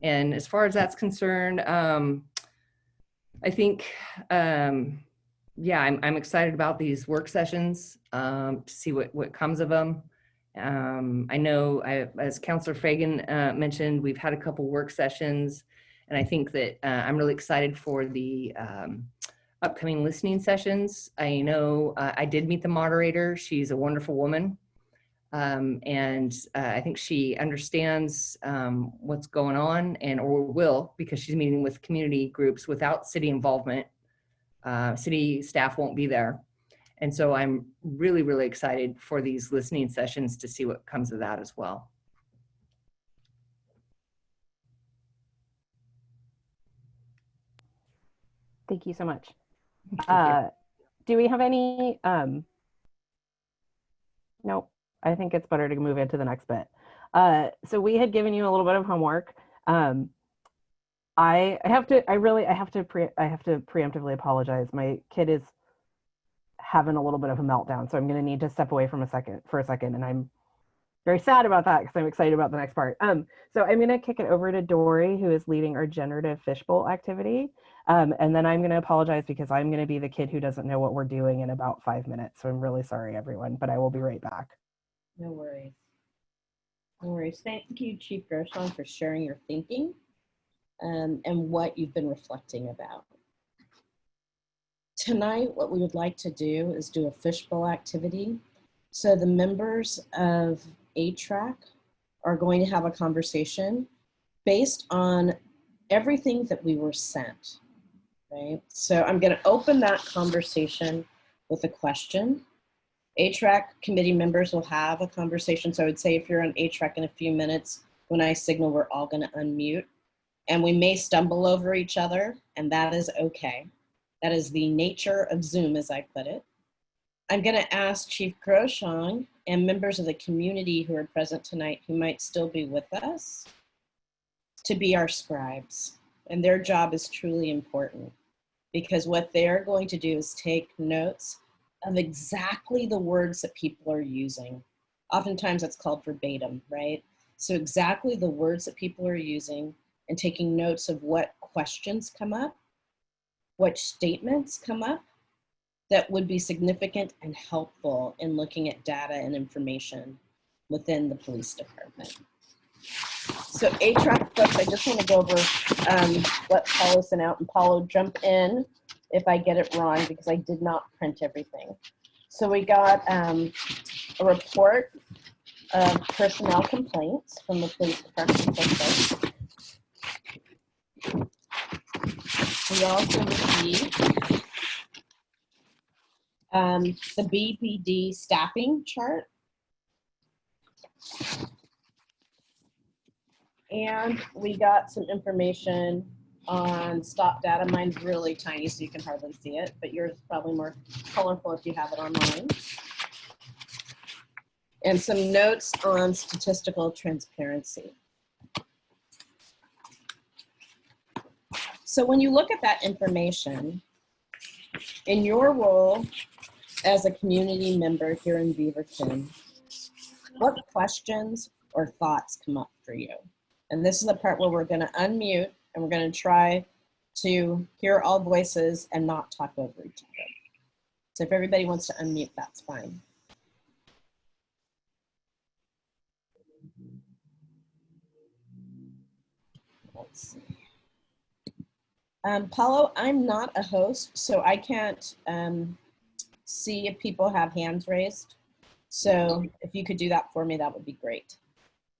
And as far as that's concerned, I think, yeah, I'm excited about these work sessions to see what comes of them. I know, as Councilor Fagin mentioned, we've had a couple work sessions, and I think that I'm really excited for the upcoming listening sessions. I know I did meet the moderator. She's a wonderful woman. And I think she understands what's going on, or will, because she's meeting with community groups without city involvement. City staff won't be there. And so I'm really, really excited for these listening sessions to see what comes of that as well. Thank you so much. Thank you. Do we have any, nope, I think it's better to move into the next bit. So we had given you a little bit of homework. I have to preemptively apologize. My kid is having a little bit of a meltdown, so I'm going to need to step away for a second, and I'm very sad about that because I'm excited about the next part. So I'm going to kick it over to Dori, who is leading our Generative Fishbowl activity, and then I'm going to apologize because I'm going to be the kid who doesn't know what we're doing in about 5 minutes. So I'm really sorry, everyone, but I will be right back. No worries. No worries. Thank you, Chief Groshong, for sharing your thinking and what you've been reflecting about. Tonight, what we would like to do is do a fishbowl activity. So the members of ATRAC are going to have a conversation based on everything that we were sent, right? So I'm going to open that conversation with a question. ATRAC committee members will have a conversation. So I would say if you're on ATRAC in a few minutes, when I signal, we're all going to unmute. And we may stumble over each other, and that is okay. That is the nature of Zoom, as I put it. I'm going to ask Chief Groshong and members of the community who are present tonight, who might still be with us, to be our scribes. And their job is truly important, because what they're going to do is take notes of exactly the words that people are using. Oftentimes that's called verbatim, right? So exactly the words that people are using, and taking notes of what questions come up, what statements come up that would be significant and helpful in looking at data and information within the police department. So ATRAC folks, I just want to go over what Paolo sent out, and Paolo, jump in if I get it wrong, because I did not print everything. So we got a report of personnel complaints from the police department. We also received the BPD staffing chart. And we got some information on stop data. Mine's really tiny, so you can hardly see it, but yours is probably more colorful if you have it online. And some notes on statistical transparency. So when you look at that information, in your role as a community member here in Beaverton, what questions or thoughts come up for you? And this is the part where we're going to unmute, and we're going to try to hear all voices and not talk over each other. So if everybody wants to unmute, that's fine. Let's see. Paolo, I'm not a host, so I can't see if people have hands raised. So if you could do that for me, that would be great.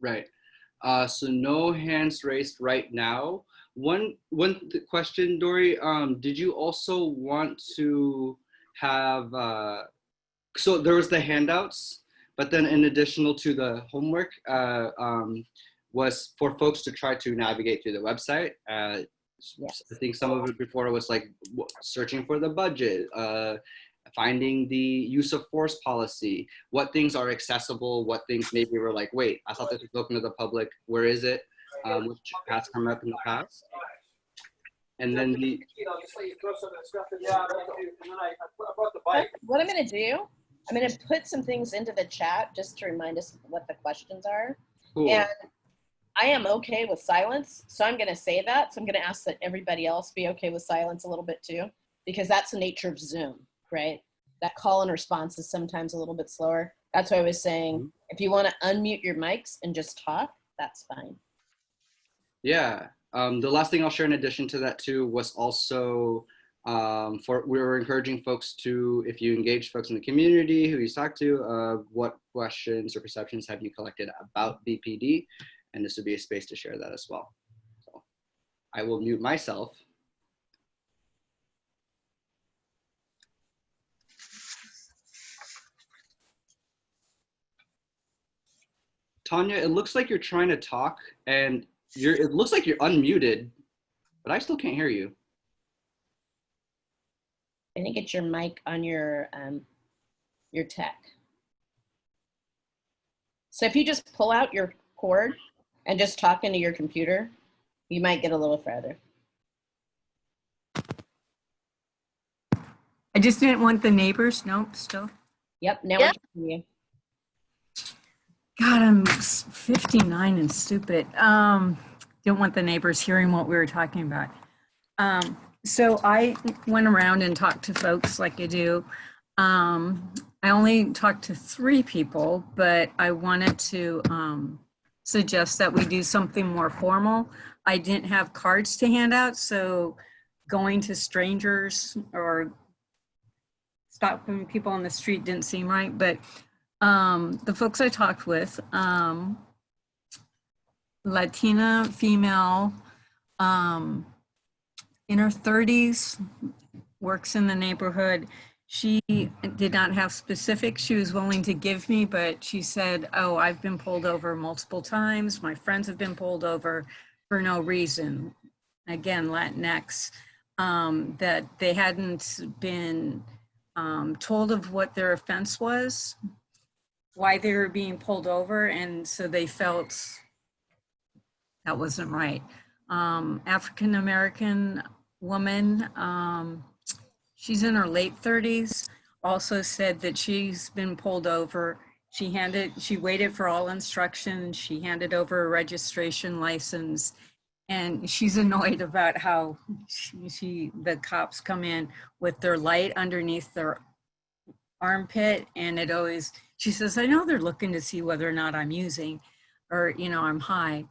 Right. So no hands raised right now. One question, Dori, did you also want to have, so there was the handouts, but then in additional to the homework was for folks to try to navigate through the website. Yes. I think some of it before was like searching for the budget, finding the use of force policy, what things are accessible, what things maybe were like, wait, I thought this was open to the public, where is it? Which has come up in the past. And then the what I'm going to do, I'm going to put some things into the chat just to remind us what the questions are. cool. And I am okay with silence, so I'm going to say that. So I'm going to ask that everybody else be okay with silence a little bit too, because that's the nature of Zoom, right? That call and response is sometimes a little bit slower. That's why I was saying, if you want to unmute your mics and just talk, that's fine. Yeah. The last thing I'll share in addition to that too was also we were encouraging folks to, if you engage folks in the community who you talk to, what questions or perceptions have you collected about BPD? And this would be a space to share that as well. So I will mute myself. Tanya, it looks like you're trying to talk and it looks like you're unmuted, but I still can't hear you. I think it's your mic on your tech. So if you just pull out your cord and just talk into your computer, you might get a little further. I just didn't want the neighbors. Nope, still. Yep, now we're talking to you. God, I'm 59 and stupid. Don't want the neighbors hearing what we were talking about. So I went around and talked to folks like I do. I only talked to 3 people, but I wanted to suggest that we do something more formal. I didn't have cards to hand out, so going to strangers or stopping people on the street didn't seem right, but the folks I talked with, Latina female, in her 30s, works in the neighborhood. She did not have specifics she was willing to give me, but she said, oh, I've been pulled over multiple times. My friends have been pulled over for no reason. Again, Latinx, that they hadn't been told of what their offense was, why they were being pulled over, and so they felt that wasn't right. African-American woman, she's in her late 30s, also said that she's been pulled over. She waited for all instructions. She handed over a registration license, and she's annoyed about how the cops come in with their light underneath their armpit, and it always, she says, I know they're looking to see whether or not I'm using, or, I'm high.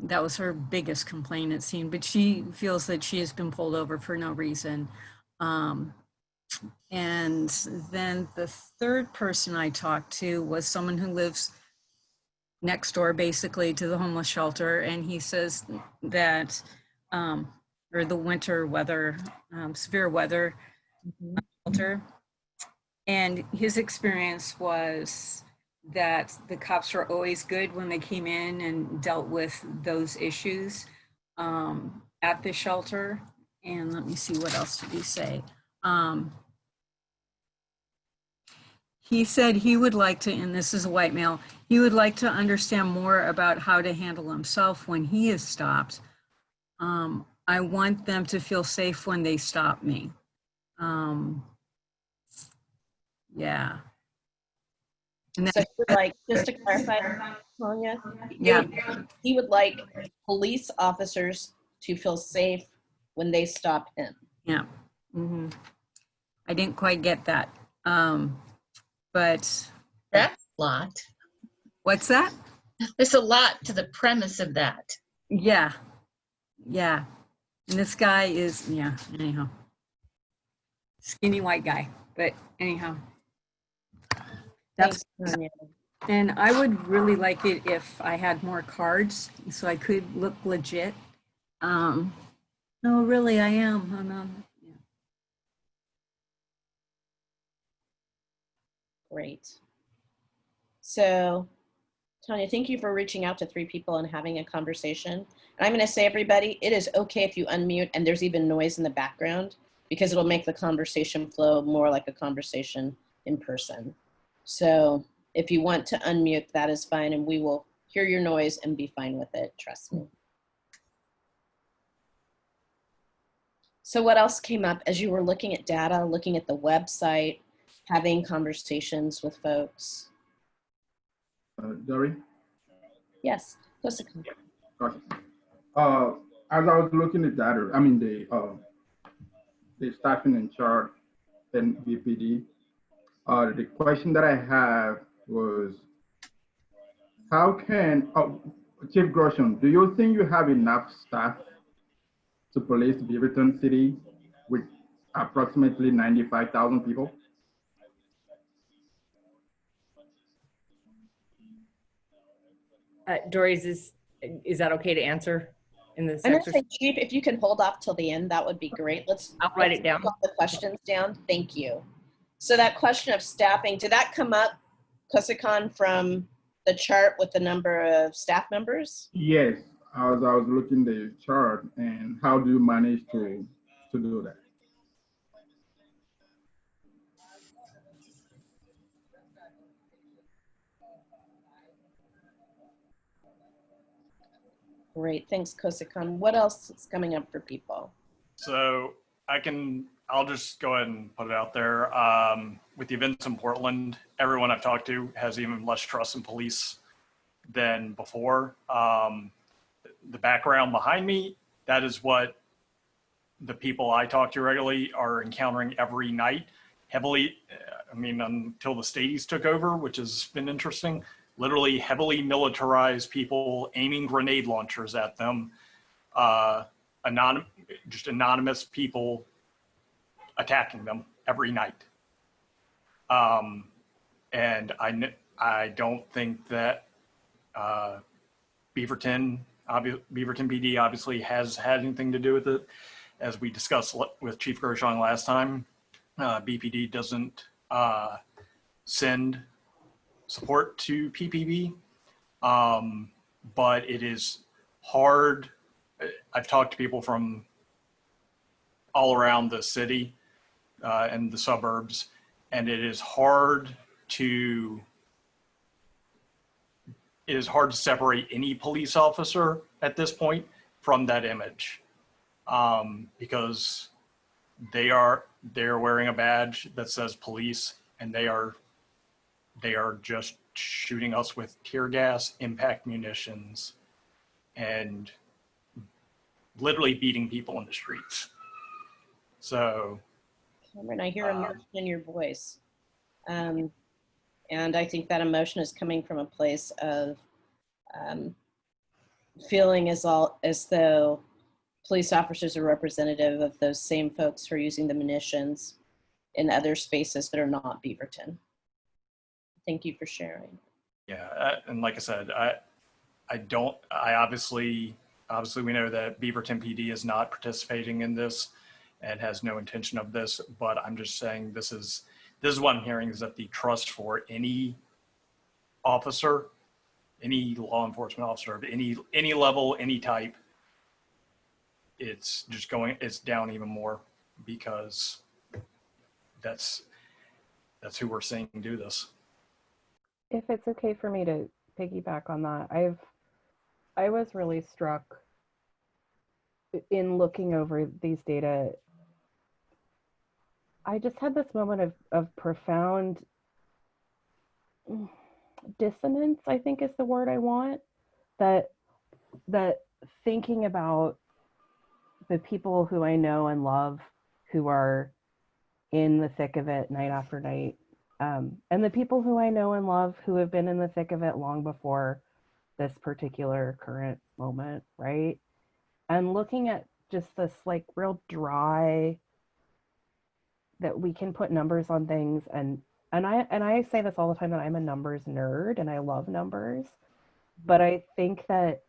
That was her biggest complaint, it seemed, but she feels that she has been pulled over for no reason. And then the third person I talked to was someone who lives next door, basically, to the homeless shelter. And he says that, or the winter weather, severe weather shelter. And his experience was that the cops were always good when they came in and dealt with those issues at the shelter. And let me see, what else did he say? He said he would like to, and this is a white male, he would like to understand more about how to handle himself when he is stopped. I want them to feel safe when they stop me. Yeah. And so he would like, just to clarify, Tanya, yeah, he would like police officers to feel safe when they stop him. Yeah. Mm-hmm. I didn't quite get that. But that's a lot. What's that? There's a lot to the premise of that. Yeah. Yeah. And this guy is, yeah, anyhow. Skinny white guy, but anyhow. That's, and I would really like it if I had more cards so I could look legit. No, really, I am. Yeah. Great. So, Tanya, thank you for reaching out to 3 people and having a conversation. And I'm going to say, everybody, it is okay if you unmute and there's even noise in the background, because it'll make the conversation flow more like a conversation in person. So if you want to unmute, that is fine, and we will hear your noise and be fine with it, trust me. So what else came up as you were looking at data, looking at the website, having conversations with folks? Dori? Yes, Jessica. Gotcha. As I was looking at data, I mean the staffing in charge and BPD, the question that I have was, how can, Chief Groshong, do you think you have enough staff to police Beaverton City with approximately 95,000 people? Dori, is that okay to answer in this I'm going to exercise? say, Chief, if you can hold off till the end, that would be great. I'll write it down. Put the questions down. Thank you. So that question of staffing, did that come up, Kosikon, from the chart with the number of staff members? Yes, as I was looking at the chart, and how do you manage to do that? Great, thanks, Kosikon. What else is coming up for people? So I'll just go ahead and put it out there. With the events in Portland, everyone I've talked to has even less trust in police than before. The background behind me, that is what the people I talk to regularly are encountering every night. Heavily, I mean, until the Stadies took over, which has been interesting, literally heavily militarized people aiming grenade launchers at them, anonymous people attacking them every night. And I don't think that Beaverton PD obviously has had anything to do with it. As we discussed with Chief Groshong last time, BPD doesn't send support to PPB, but it is hard. I've talked to people from all around the city and the suburbs, and it is hard to separate any police officer at this point from that image, because they're wearing a badge that says police, and they are just shooting us with tear gas, impact munitions, and literally beating people in the streets. So, Cameron, I hear emotion in your voice. And I think that emotion is coming from a place of feeling as though police officers are representative of those same folks who are using the munitions in other spaces that are not Beaverton. Thank you for sharing. Yeah, and like I said, obviously we know that Beaverton PD is not participating in this and has no intention of this, but I'm just saying this is what I'm hearing, is that the trust for any officer, any law enforcement officer of any level, any type, it's down even more, because that's who we're seeing do this. If it's okay for me to piggyback on that, I was really struck in looking over these data. I just had this moment of profound dissonance, I think is the word I want, that thinking about the people who I know and love who are in the thick of it night after night, and the people who I know and love who have been in the thick of it long before this particular current moment, right? And looking at just this like real dry, that we can put numbers on things, and I say this all the time, that I'm a numbers nerd and I love numbers, but I think that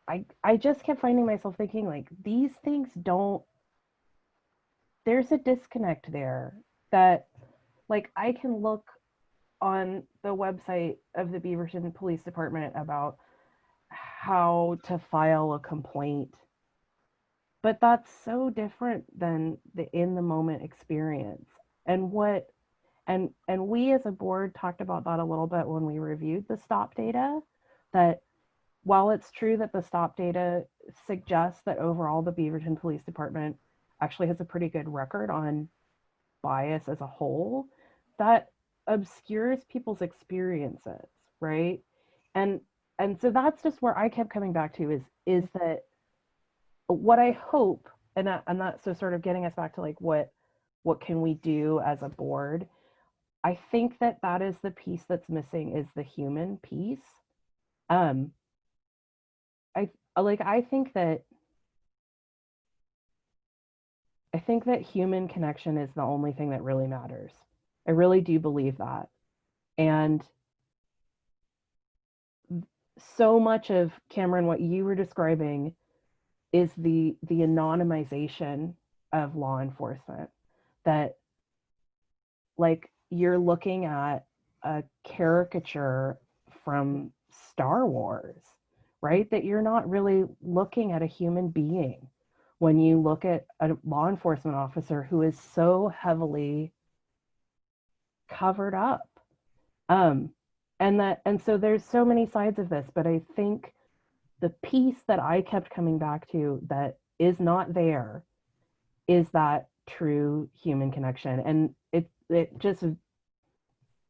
I just kept finding myself thinking, like, these things don't, there's a disconnect there, that like I can look on the website of the Beaverton Police Department about how to file a complaint, but that's so different than the in the moment experience. And we as a board talked about that a little bit when we reviewed the stop data, that while it's true that the stop data suggests that overall the Beaverton Police Department actually has a pretty good record on bias as a whole, that obscures people's experiences, right? And so that's just where I kept coming back to is that what I hope, and that so sort of getting us back to like what can we do as a board. I think that is the piece that's missing, is the human piece. I think that human connection is the only thing that really matters. I really do believe that. And so much of, Cameron, what you were describing is the anonymization of law enforcement, that like you're looking at a caricature from Star Wars, right? That you're not really looking at a human being when you look at a law enforcement officer who is so heavily covered up. And so there's so many sides of this, but I think the piece that I kept coming back to that is not there is that true human connection. And it just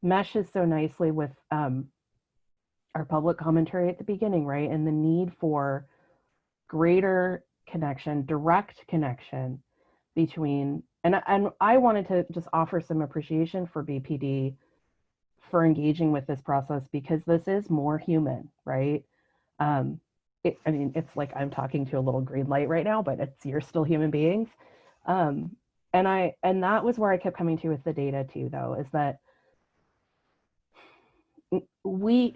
meshes so nicely with our public commentary at the beginning, right? And the need for greater connection, direct connection between, and I wanted to just offer some appreciation for BPD for engaging with this process, because this is more human, right? I mean, it's like I'm talking to a little green light right now, but you're still human beings. And that was where I kept coming to with the data too, though, is that we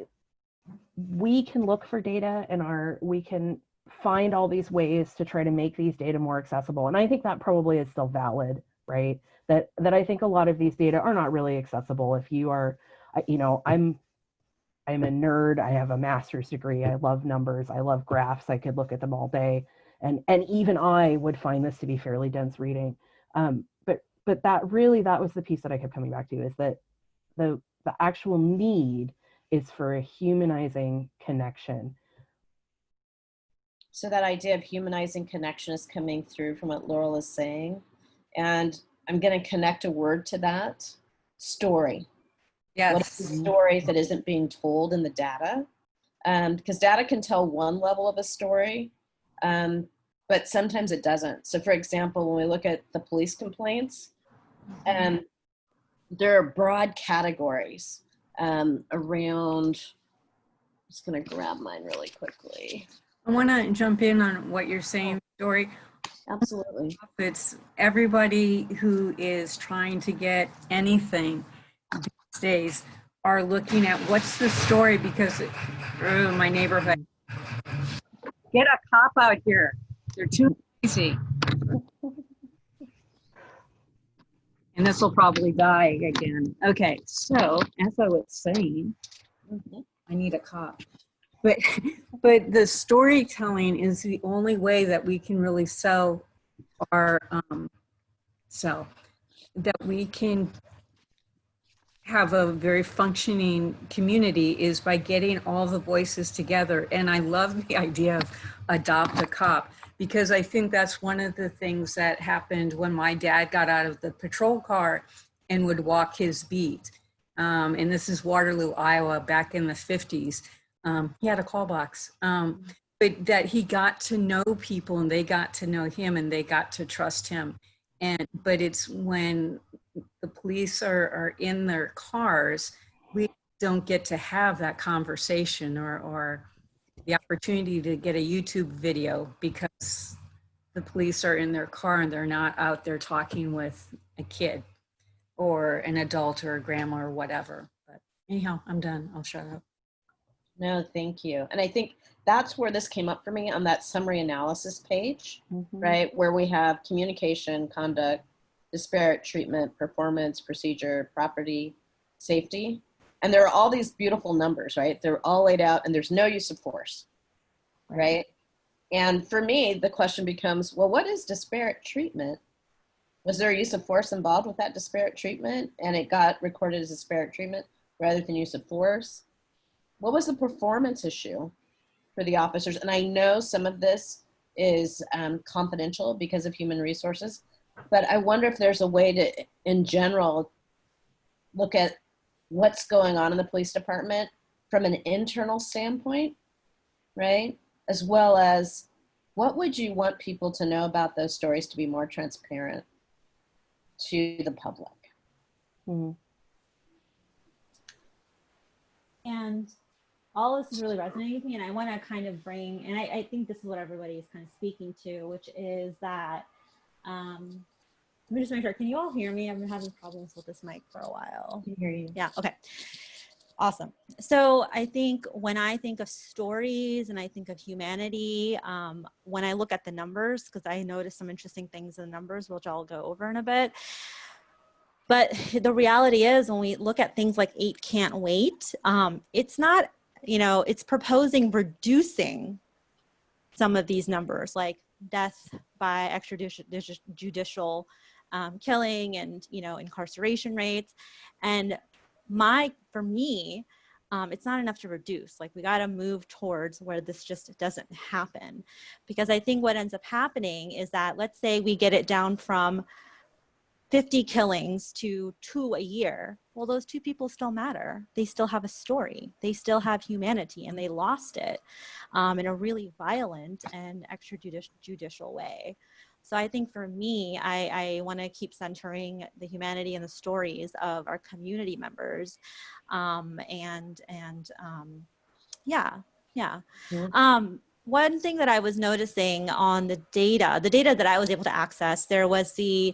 can look for data and we can find all these ways to try to make these data more accessible. And I think that probably is still valid, right? That I think a lot of these data are not really accessible. If you are, I'm a nerd. I have a master's degree. I love numbers. I love graphs. I could look at them all day. And even I would find this to be fairly dense reading. But that was the piece that I kept coming back to, is that the actual need is for a humanizing connection. So that idea of humanizing connection is coming through from what Laurel is saying. And I'm going to connect a word to that: story. Yes. What is the story that isn't being told in the data? Because data can tell one level of a story, but sometimes it doesn't. So for example, when we look at the police complaints, there are broad categories around, I'm just going to grab mine really quickly. I want to jump in on what you're saying, Dori. Absolutely. It's everybody who is trying to get anything these days are looking at what's the story, because my neighborhood. Get a cop out here. They're too easy. And this will probably die again. Okay, so as I was saying, I need a cop. But the storytelling is the only way that we can really sell our that we can have a very functioning community, is by getting all the voices together. And I love the idea of adopt a cop, because I think that's one of the things that happened when my dad got out of the patrol car and would walk his beat. And this is Waterloo, Iowa, back in the 50s. He had a call box, but that he got to know people and they got to know him and they got to trust him. But it's when the police are in their cars, we don't get to have that conversation or the opportunity to get a YouTube video, because the police are in their car and they're not out there talking with a kid or an adult or a grandma or whatever. But anyhow, I'm done. I'll shut up. No, thank you. And I think that's where this came up for me on that summary analysis page, right? Where we have communication, conduct, disparate treatment, performance, procedure, property, safety. And there are all these beautiful numbers, right? They're all laid out and there's no use of force, right? And for me, the question becomes, well, what is disparate treatment? Was there a use of force involved with that disparate treatment and it got recorded as disparate treatment rather than use of force? What was the performance issue for the officers? And I know some of this is confidential because of human resources. But I wonder if there's a way to, in general, look at what's going on in the police department from an internal standpoint, right? As well as what would you want people to know about those stories to be more transparent to the public? Mm-hmm. And all this is really resonating with me, and I want to kind of bring, and I think this is what everybody is kind of speaking to, which is that, let me just make sure, can you all hear me? I've been having problems with this mic for a while. I can hear you. Yeah, okay. Awesome. So I think when I think of stories and I think of humanity, when I look at the numbers, because I noticed some interesting things in the numbers, which I'll go over in a bit. But the reality is when we look at things like 8 Can't Wait, it's not, you know, it's proposing reducing some of these numbers, like death by extrajudicial killing and, you know, incarceration rates. And for me, it's not enough to reduce. Like, we got to move towards where this just doesn't happen. Because I think what ends up happening is that, let's say we get it down from 50 killings to 2 a year. Well, those 2 people still matter. They still have a story. They still have humanity, and they lost it in a really violent and extrajudicial way. So I think for me, I want to keep centering the humanity and the stories of our community members. One thing that I was noticing on the data that I was able to access, there was the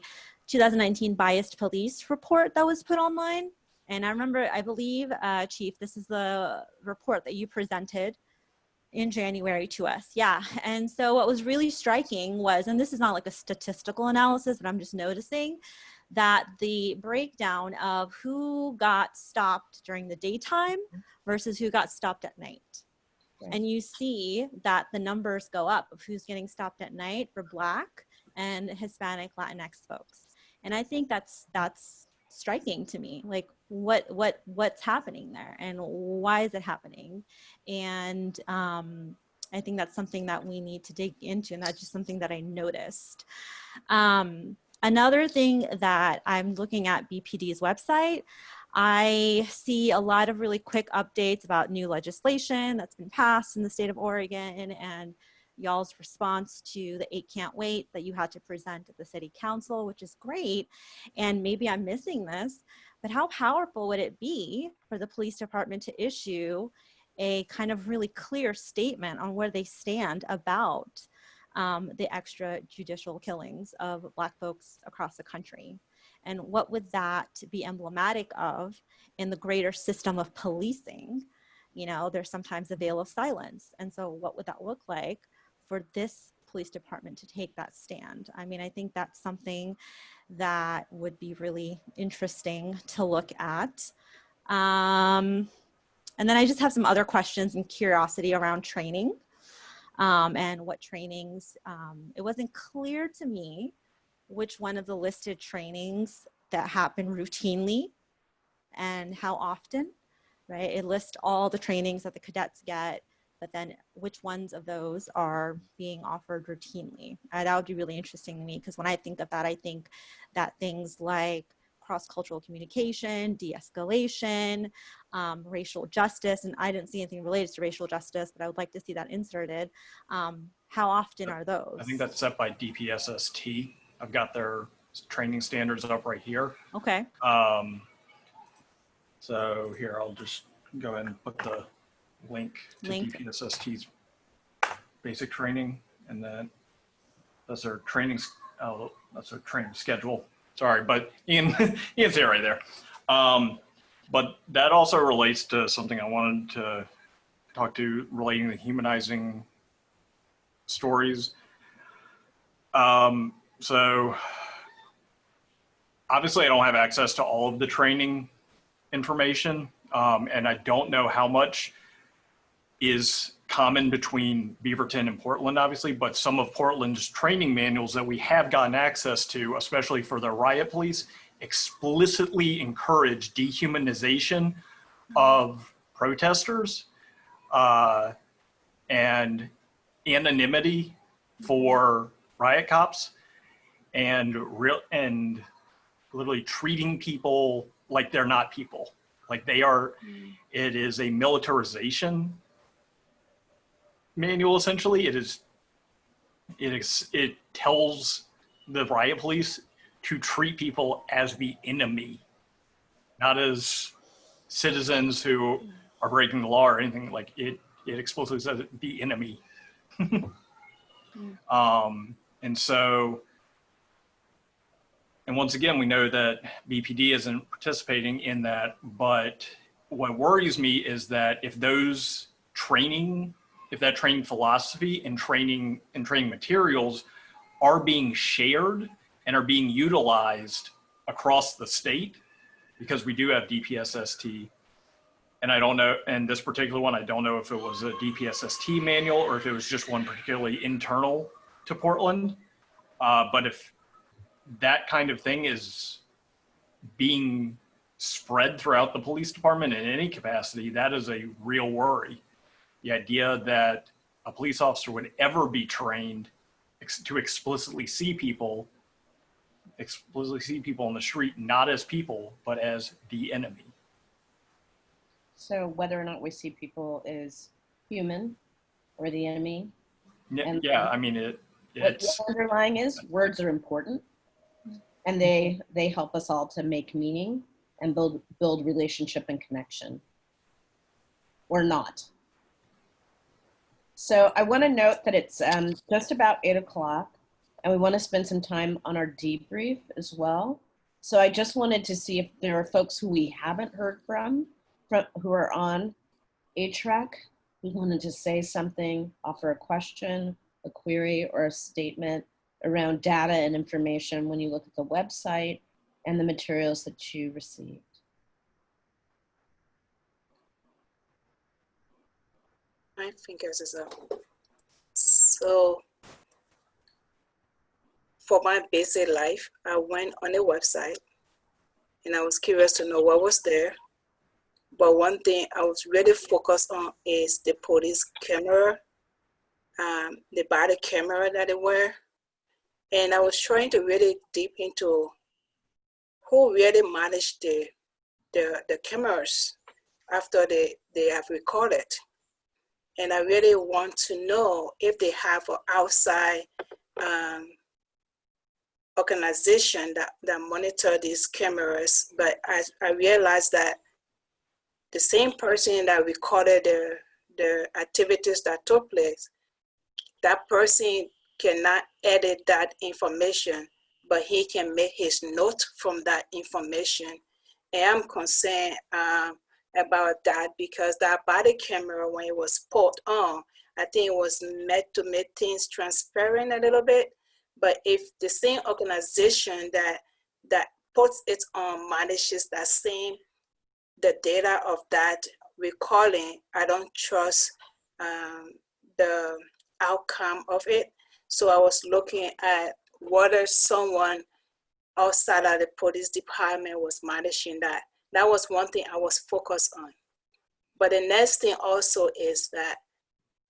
2019 Biased Police report that was put online. And I remember, I believe, Chief, this is the report that you presented in January to us. Yeah. And so what was really striking was, and this is not like a statistical analysis, but I'm just noticing that the breakdown of who got stopped during the daytime versus who got stopped at night. Right. And you see that the numbers go up of who's getting stopped at night for Black and Hispanic Latinx folks. And I think that's striking to me. Like, what's happening there, and why is it happening? And I think that's something that we need to dig into, and that's just something that I noticed. Another thing that I'm looking at BPD's website, I see a lot of really quick updates about new legislation that's been passed in the state of Oregon, and y'all's response to the 8 Can't Wait that you had to present at the city council, which is great. And maybe I'm missing this, but how powerful would it be for the police department to issue a kind of really clear statement on where they stand about the extrajudicial killings of Black folks across the country? And what would that be emblematic of in the greater system of policing? You know, there's sometimes a veil of silence. And so what would that look like for this police department to take that stand? I mean, I think that's something that would be really interesting to look at. And then I just have some other questions and curiosity around training and what trainings. It wasn't clear to me which one of the listed trainings that happen routinely and how often, right? It lists all the trainings that the cadets get, but then which ones of those are being offered routinely? That would be really interesting to me, because when I think of that, I think that things like cross-cultural communication, de-escalation, racial justice, and I didn't see anything related to racial justice, but I would like to see that inserted. How often are those? I think that's set by DPSST. I've got their training standards up right here. Okay. So here, I'll just go ahead and put the link to DPSST's basic training, and then that's our training. Oh, that's our training schedule. Sorry, but Ian's here right there. But that also relates to something I wanted to talk to, relating to humanizing stories. So obviously I don't have access to all of the training information, and I don't know how much is common between Beaverton and Portland, obviously, but some of Portland's training manuals that we have gotten access to, especially for the riot police, explicitly encourage dehumanization of protesters and anonymity for riot cops and literally treating people like they're not people. Like they are, it is a militarization manual, essentially. It tells the riot police to treat people as the enemy, not as citizens who are breaking the law or anything. Like it explicitly says the enemy. And once again, we know that BPD isn't participating in that, but what worries me is that if that training philosophy and training materials are being shared and are being utilized across the state, because we do have DPSST, and I don't know, and this particular one, I don't know if it was a DPSST manual or if it was just one particularly internal to Portland, but if that kind of thing is being spread throughout the police department in any capacity, that is a real worry. The idea that a police officer would ever be trained to explicitly see people in the street, not as people, but as the enemy. So whether or not we see people as human or the enemy. Yeah, I mean, what the underlying is, words are important. And they help us all to make meaning and build relationship and connection, or not. So I want to note that it's just about 8 o'clock, and we want to spend some time on our debrief as well. So I just wanted to see if there are folks who we haven't heard from who are on HREC, who wanted to say something, offer a question, a query, or a statement around data and information when you look at the website and the materials that you received. My fingers is up. So for my busy life, I went on the website and I was curious to know what was there. But one thing I was really focused on is the police camera, the body camera that they wear. And I was trying to really deep into who really managed the cameras after they have recorded. And I really want to know if they have an outside organization that monitor these cameras. But I realized that the same person that recorded the activities that took place, that person cannot edit that information, but he can make his note from that information. And I'm concerned about that because that body camera, when it was put on, I think it was meant to make things transparent a little bit. But if the same organization that puts it on manages the data of that recalling, I don't trust the outcome of it. So I was looking at whether someone outside of the police department was managing that. That was one thing I was focused on. But the next thing also is that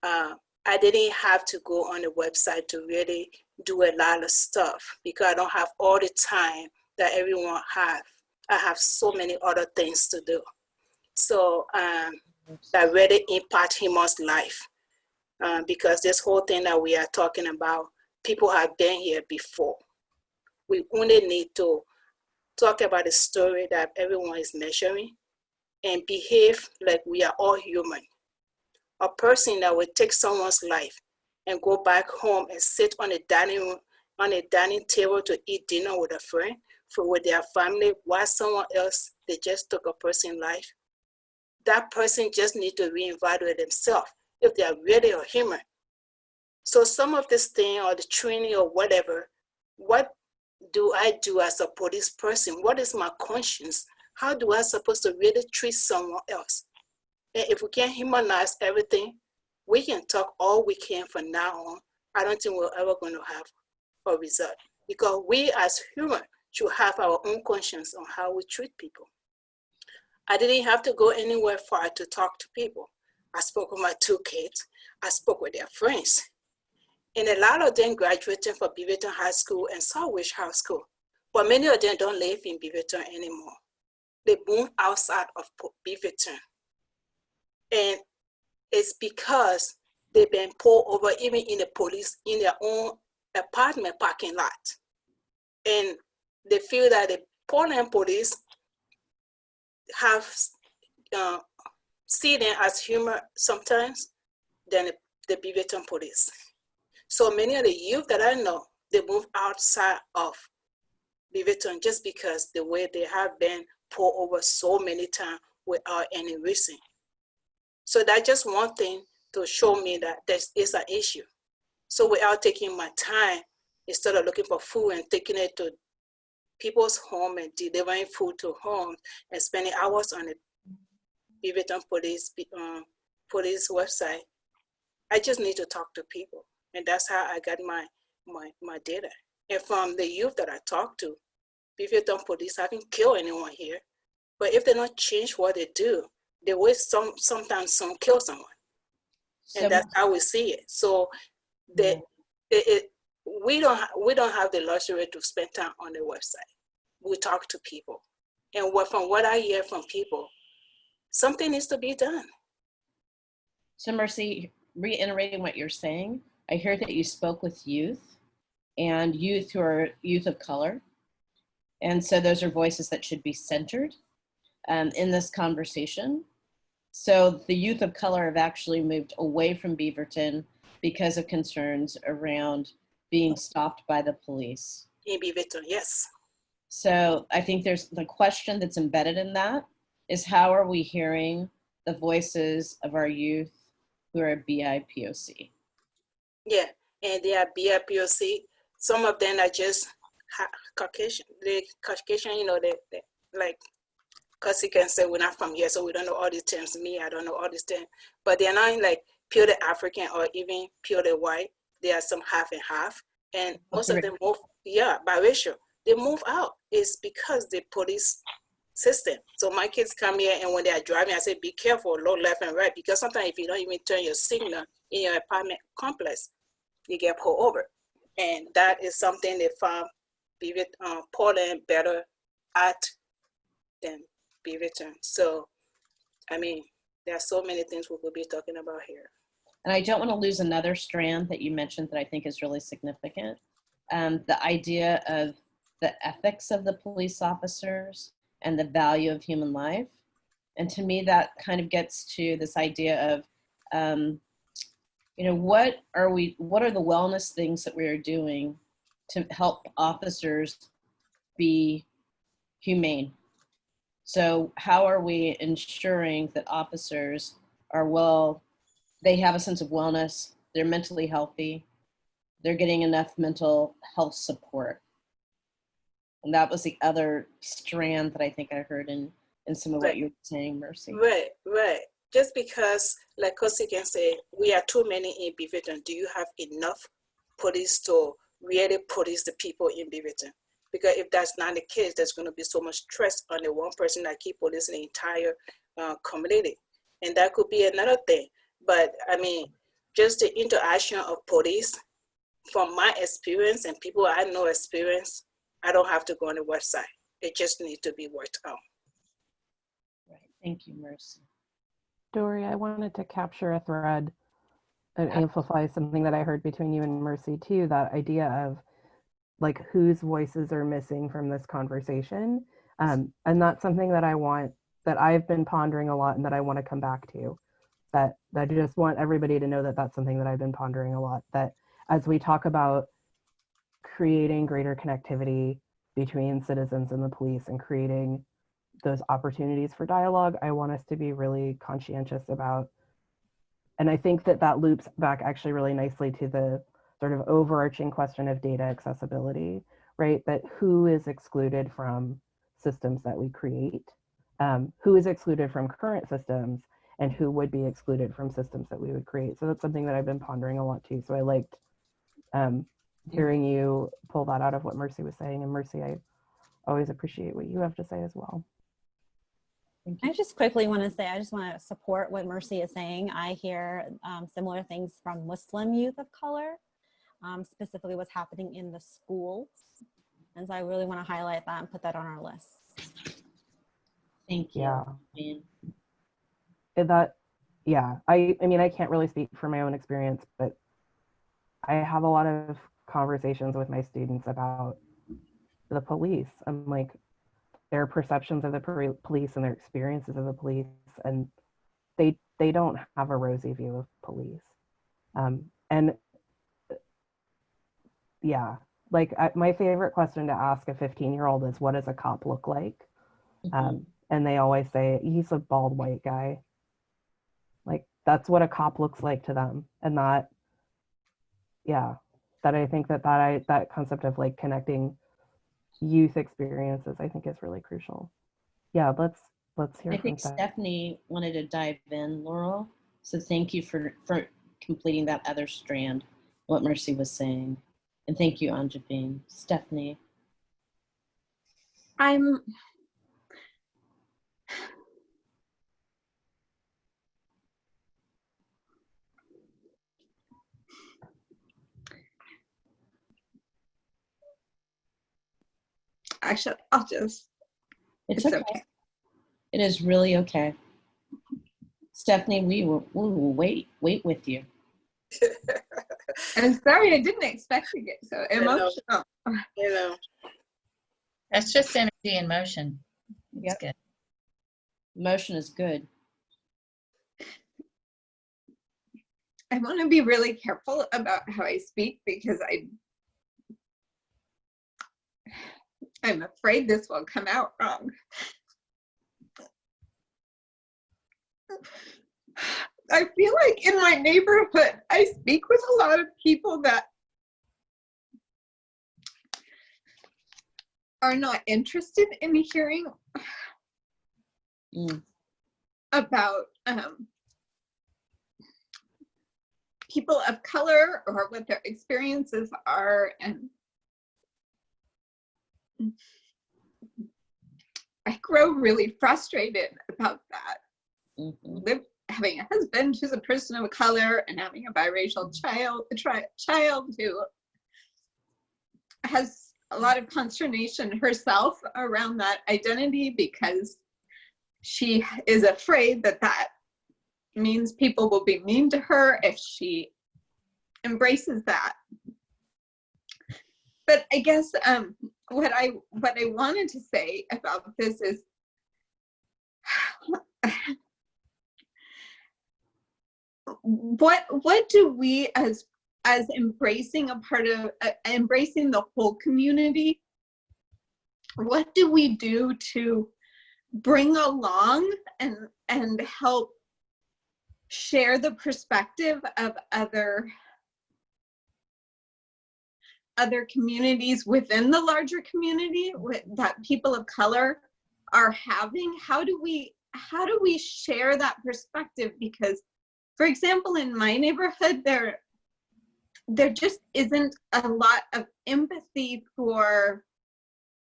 I didn't have to go on the website to really do a lot of stuff because I don't have all the time that everyone have. I have so many other things to do. So that really impact human's life. Because this whole thing that we are talking about, people have been here before. We only need to talk about the story that everyone is measuring and behave like we are all human. A person that would take someone's life and go back home and sit on a dining table to eat dinner with a friend, with their family, while someone else, they just took a person's life. That person just need to reevaluate themselves if they are really a human. So some of this thing or the training or whatever, what do I do as a police person? What is my conscience? How do I supposed to really treat someone else? And if we can't humanize everything, we can talk all we can from now on. I don't think we're ever going to have a result because we as humans should have our own conscience on how we treat people. I didn't have to go anywhere far to talk to people. I spoke with my 2 kids. I spoke with their friends. And a lot of them graduated from Beaverton High School and Southwich High School. But many of them don't live in Beaverton anymore. They moved outside of Beaverton. And it's because they've been pulled over even in the police in their own apartment parking lot. And they feel that the Portland police have see them as human sometimes than the Beaverton police. So many of the youth that I know, they move outside of Beaverton just because the way they have been pulled over so many times without any reason. So that's just one thing to show me that there is an issue. So without taking my time, instead of looking for food and taking it to people's home and delivering food to homes and spending hours on the Beaverton police website, I just need to talk to people. And that's how I got my data. And from the youth that I talk to, Beaverton police haven't killed anyone here. But if they don't change what they do, they will sometimes kill someone. And that's how we see it. So we don't have the luxury to spend time on the website. We talk to people. And from what I hear from people, something needs to be done. So Mercy, reiterating what you're saying, I hear that you spoke with youth and youth who are youth of color. And so those are voices that should be centered in this conversation. So the youth of color have actually moved away from Beaverton because of concerns around being stopped by the police. In Beaverton, yes. So I think there's the question that's embedded in that is how are we hearing the voices of our youth who are BIPOC? Yeah, and they are BIPOC. Some of them are just Caucasian. The Caucasian, you know, they like, because you can say we're not from here, so we don't know all these terms. Me, I don't know all these terms. But they're not like purely African or even purely white. There are some half and half. And most of them move, biracial. They move out. It's because the police system. So my kids come here, and when they are driving, I say, be careful, look left and right, because sometimes if you don't even turn your signal in your apartment complex, you get pulled over. And that is something they found Portland better at than Beaverton. So, I mean, there are so many things we could be talking about here. And I don't want to lose another strand that you mentioned that I think is really significant. The idea of the ethics of the police officers and the value of human life. And to me, that kind of gets to this idea of, you know, what are the wellness things that we are doing to help officers be humane? So how are we ensuring that officers are they have a sense of wellness, they're mentally healthy, they're getting enough mental health support? And that was the other strand that I think I heard in some of what you were saying, Mercy. Right. Just because, like Kosi can say, we are too many in Beaverton, do you have enough police to really police the people in Beaverton? Because if that's not the case, there's going to be so much stress on the one person that keep policing the entire community. And that could be another thing. But I mean, just the interaction of police, from my experience and people I know experience, I don't have to go on the website. It just needs to be worked out. Right. Thank you, Mercy. Dori, I wanted to capture a thread and amplify something that I heard between you and Mercy too, that idea of like whose voices are missing from this conversation. And that's something that I've been pondering a lot and that I want to come back to. That I just want everybody to know that that's something that I've been pondering a lot, that as we talk about creating greater connectivity between citizens and the police and creating those opportunities for dialogue, I want us to be really conscientious about, and I think that loops back actually really nicely to the sort of overarching question of data accessibility, right? That who is excluded from systems that we create, who is excluded from current systems, and who would be excluded from systems that we would create. So that's something that I've been pondering a lot too. So I liked hearing you pull that out of what Mercy was saying. And Mercy, I always appreciate what you have to say as well. I just quickly want to say, I just want to support what Mercy is saying. I hear similar things from Muslim youth of color. specifically what's happening in the schools. And so I really want to highlight that and put that on our list. Thank you. Yeah. I mean, I can't really speak for my own experience, but I have a lot of conversations with my students about the police. I'm like, their perceptions of the police and their experiences of the police, and they don't have a rosy view of police. And yeah, like my favorite question to ask a 15-year-old is, what does a cop look like? And they always say, he's a bald white guy. Like, that's what a cop looks like to them. And that, yeah, that I think that concept of like connecting youth experiences, I think is really crucial. Yeah, let's hear I from think that. Stephanie wanted to dive in, Laurel. So thank you for completing that other strand, what Mercy was saying. And thank you, Anjabeen. Stephanie. Actually, I'll just. It's okay. It is really okay. Stephanie, we will wait with you. I'm sorry, I didn't expect to get so emotional. You know. That's just energy in motion. It's Yep. good. Motion is good. I want to be really careful about how I speak because I'm afraid this will come out wrong. I feel like in my neighborhood, I speak with a lot of people that are not interested in hearing about people of color or what their experiences are. And I grow really frustrated about that. Having a husband who's a person of color and having a biracial child who has a lot of consternation herself around that identity because she is afraid that that means people will be mean to her if she embraces that. But I guess what I wanted to say about this is what do we as embracing a part of embracing the whole community, what do we do to bring along and help share the perspective of other communities within the larger community that people of color are having? How do we share that perspective? Because, for example, in my neighborhood, there just isn't a lot of empathy for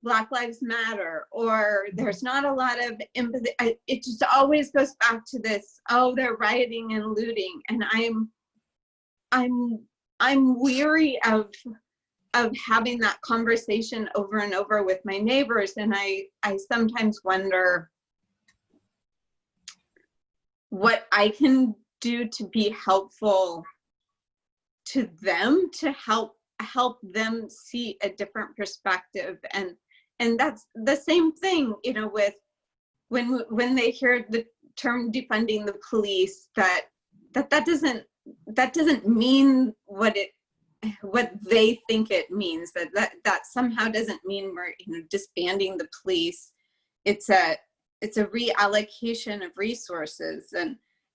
Black Lives Matter, or there's not a lot of empathy. It just always goes back to this, oh, they're rioting and looting, and I'm weary of having that conversation over and over with my neighbors, and I sometimes wonder what I can do to be helpful to them, to help them see a different perspective. And that's the same thing, you know, with when they hear the term defunding the police, that doesn't mean what they think it means, that somehow doesn't mean we're, you know, disbanding the police. It's a reallocation of resources,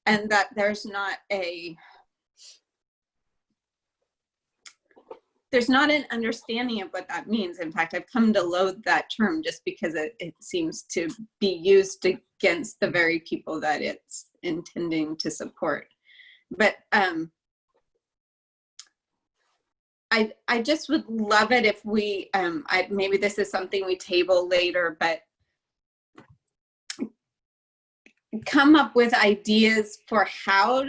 and that there's not an understanding of what that means. In fact, I've come to loathe that term just because it seems to be used against the very people that it's intending to support. But I just would love it if we, maybe this is something we table later, but come up with ideas for how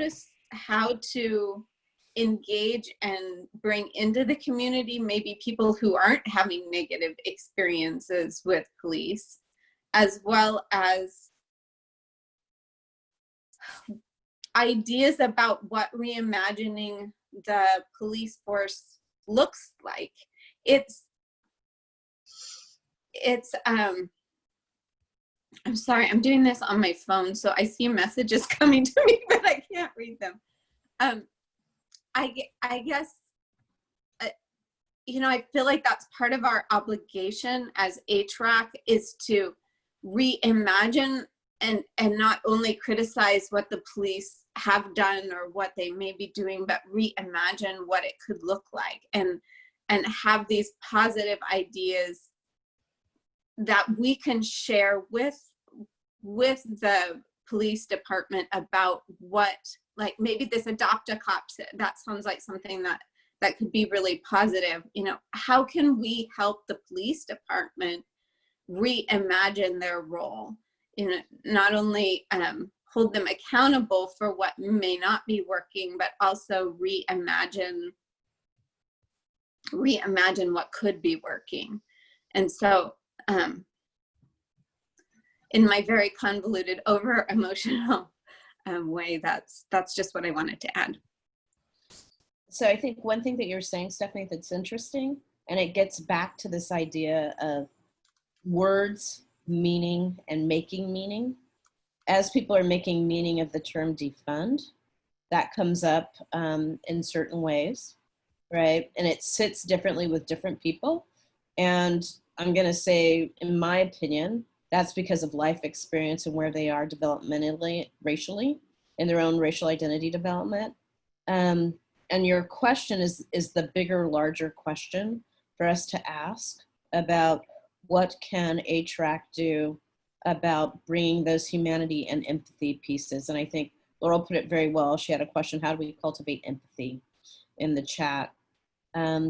to engage and bring into the community maybe people who aren't having negative experiences with police, as well as ideas about what reimagining the police force looks like. I'm sorry, I'm doing this on my phone, so I see messages coming to me, but I can't read them. I guess, you know, I feel like that's part of our obligation as HRAC is to reimagine and not only criticize what the police have done or what they may be doing, but reimagine what it could look like and have these positive ideas that we can share with the police department about what, like maybe this adopt a cop, that sounds like something that could be really positive. You know, how can we help the police department reimagine their role? You know, not only hold them accountable for what may not be working, but also reimagine what could be working. And so in my very convoluted, over emotional way, that's just what I wanted to add. So I think one thing that you're saying, Stephanie, that's interesting, and it gets back to this idea of words, meaning, and making meaning. As people are making meaning of the term defund, that comes up in certain ways, right? And it sits differently with different people. And I'm gonna say, in my opinion, that's because of life experience and where they are developmentally, racially, in their own racial identity development. And your question is the bigger, larger question for us to ask about what can HRAC do about bringing those humanity and empathy pieces. And I think Laurel put it very well. She had a question, how do we cultivate empathy, in the chat.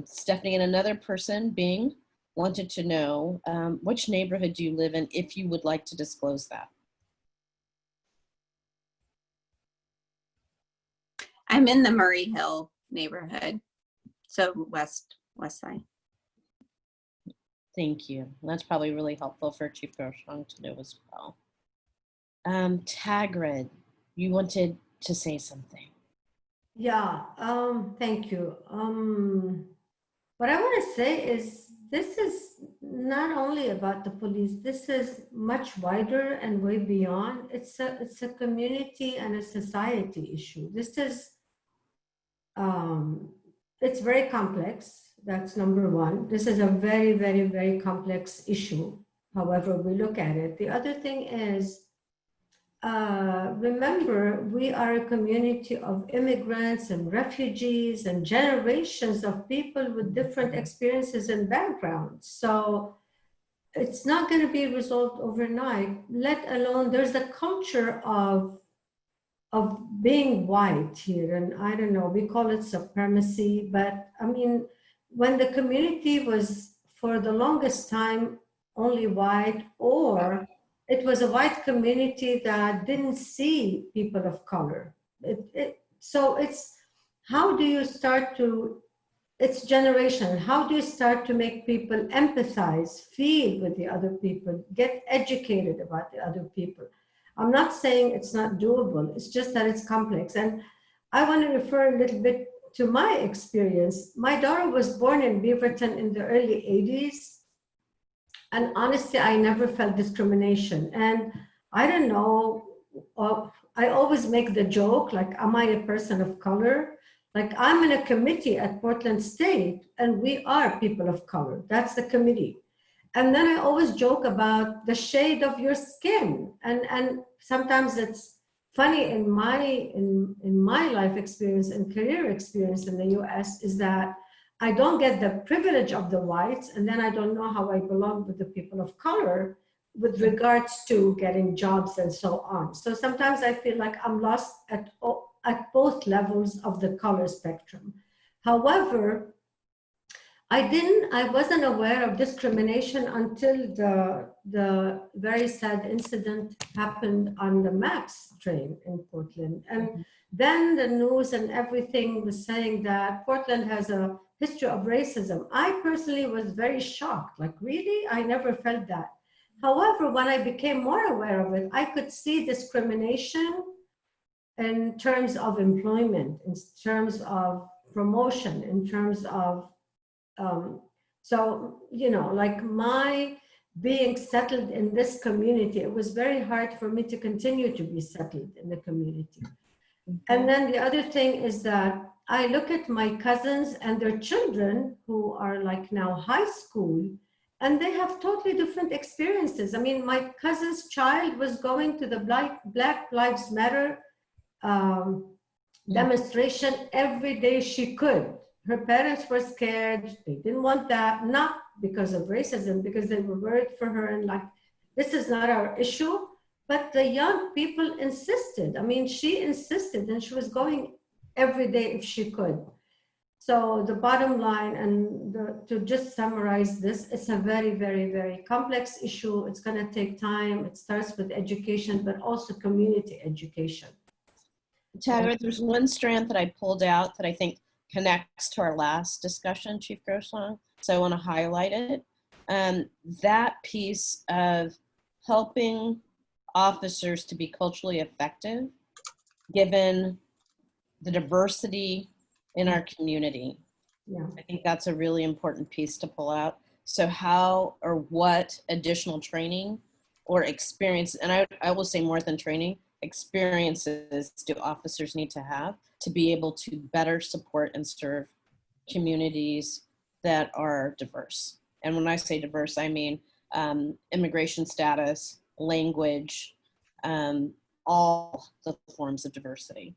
Stephanie and another person, Bing, wanted to know which neighborhood do you live in, if you would like to disclose that. I'm in the Murray Hill neighborhood, so west side. Thank you. That's probably really helpful for Chief Groshong to know as well. Tagrid, you wanted to say something. Yeah, thank you. What I want to say is this is not only about the police. This is much wider and way beyond. It's a community and a society issue. This is, it's very complex. That's number one. This is a very, very, very complex issue, however we look at it. The other thing is, remember, we are a community of immigrants and refugees and generations of people with different experiences and backgrounds. So it's not going to be resolved overnight, let alone there's a culture of being white here. And I don't know, we call it supremacy, but I mean, when the community was for the longest time only white, or it was a white community that didn't see people of color. So it's, how do you start to, it's generation. How do you start to make people empathize, feel with the other people, get educated about the other people? I'm not saying it's not doable. It's just that it's complex. And I want to refer a little bit to my experience. My daughter was born in Beaverton in the early 80s. And honestly, I never felt discrimination. And I don't know, I always make the joke, like, am I a person of color? Like, I'm in a committee at Portland State, and we are people of color. That's the committee. And then I always joke about the shade of your skin. And sometimes it's funny, in my life experience and career experience in the US, is that I don't get the privilege of the whites, and then I don't know how I belong with the people of color with regards to getting jobs and so on. So sometimes I feel like I'm lost at both levels of the color spectrum. However, I wasn't aware of discrimination until the very sad incident happened on the MAX train in Portland. And then the news and everything was saying that Portland has a history of racism. I personally was very shocked, like, really? I never felt that. However, when I became more aware of it, I could see discrimination in terms of employment, in terms of promotion, in terms of so, you know, like my being settled in this community, it was very hard for me to continue to be settled in the community. And then the other thing is that I look at my cousins and their children who are like now high school, and they have totally different experiences. I mean, my cousin's child was going to the Black Lives Matter demonstration every day she could. Her parents were scared. They didn't want that, not because of racism, because they were worried for her and like, this is not our issue. But the young people insisted. I mean, she insisted and she was going every day if she could. So the bottom line, and to just summarize this, it's a very, very, very complex issue. It's going to take time. It starts with education, but also community education. Tyler, there's one strand that I pulled out that I think connects to our last discussion, Chief Groshong, so I want to highlight it. That piece of helping officers to be culturally effective, given the diversity in our community. Yeah. I think that's a really important piece to pull out. So how or what additional training or experience, and I will say more than training, experiences do officers need to have to be able to better support and serve communities that are diverse. And when I say diverse, I mean immigration status, language, all the forms of diversity.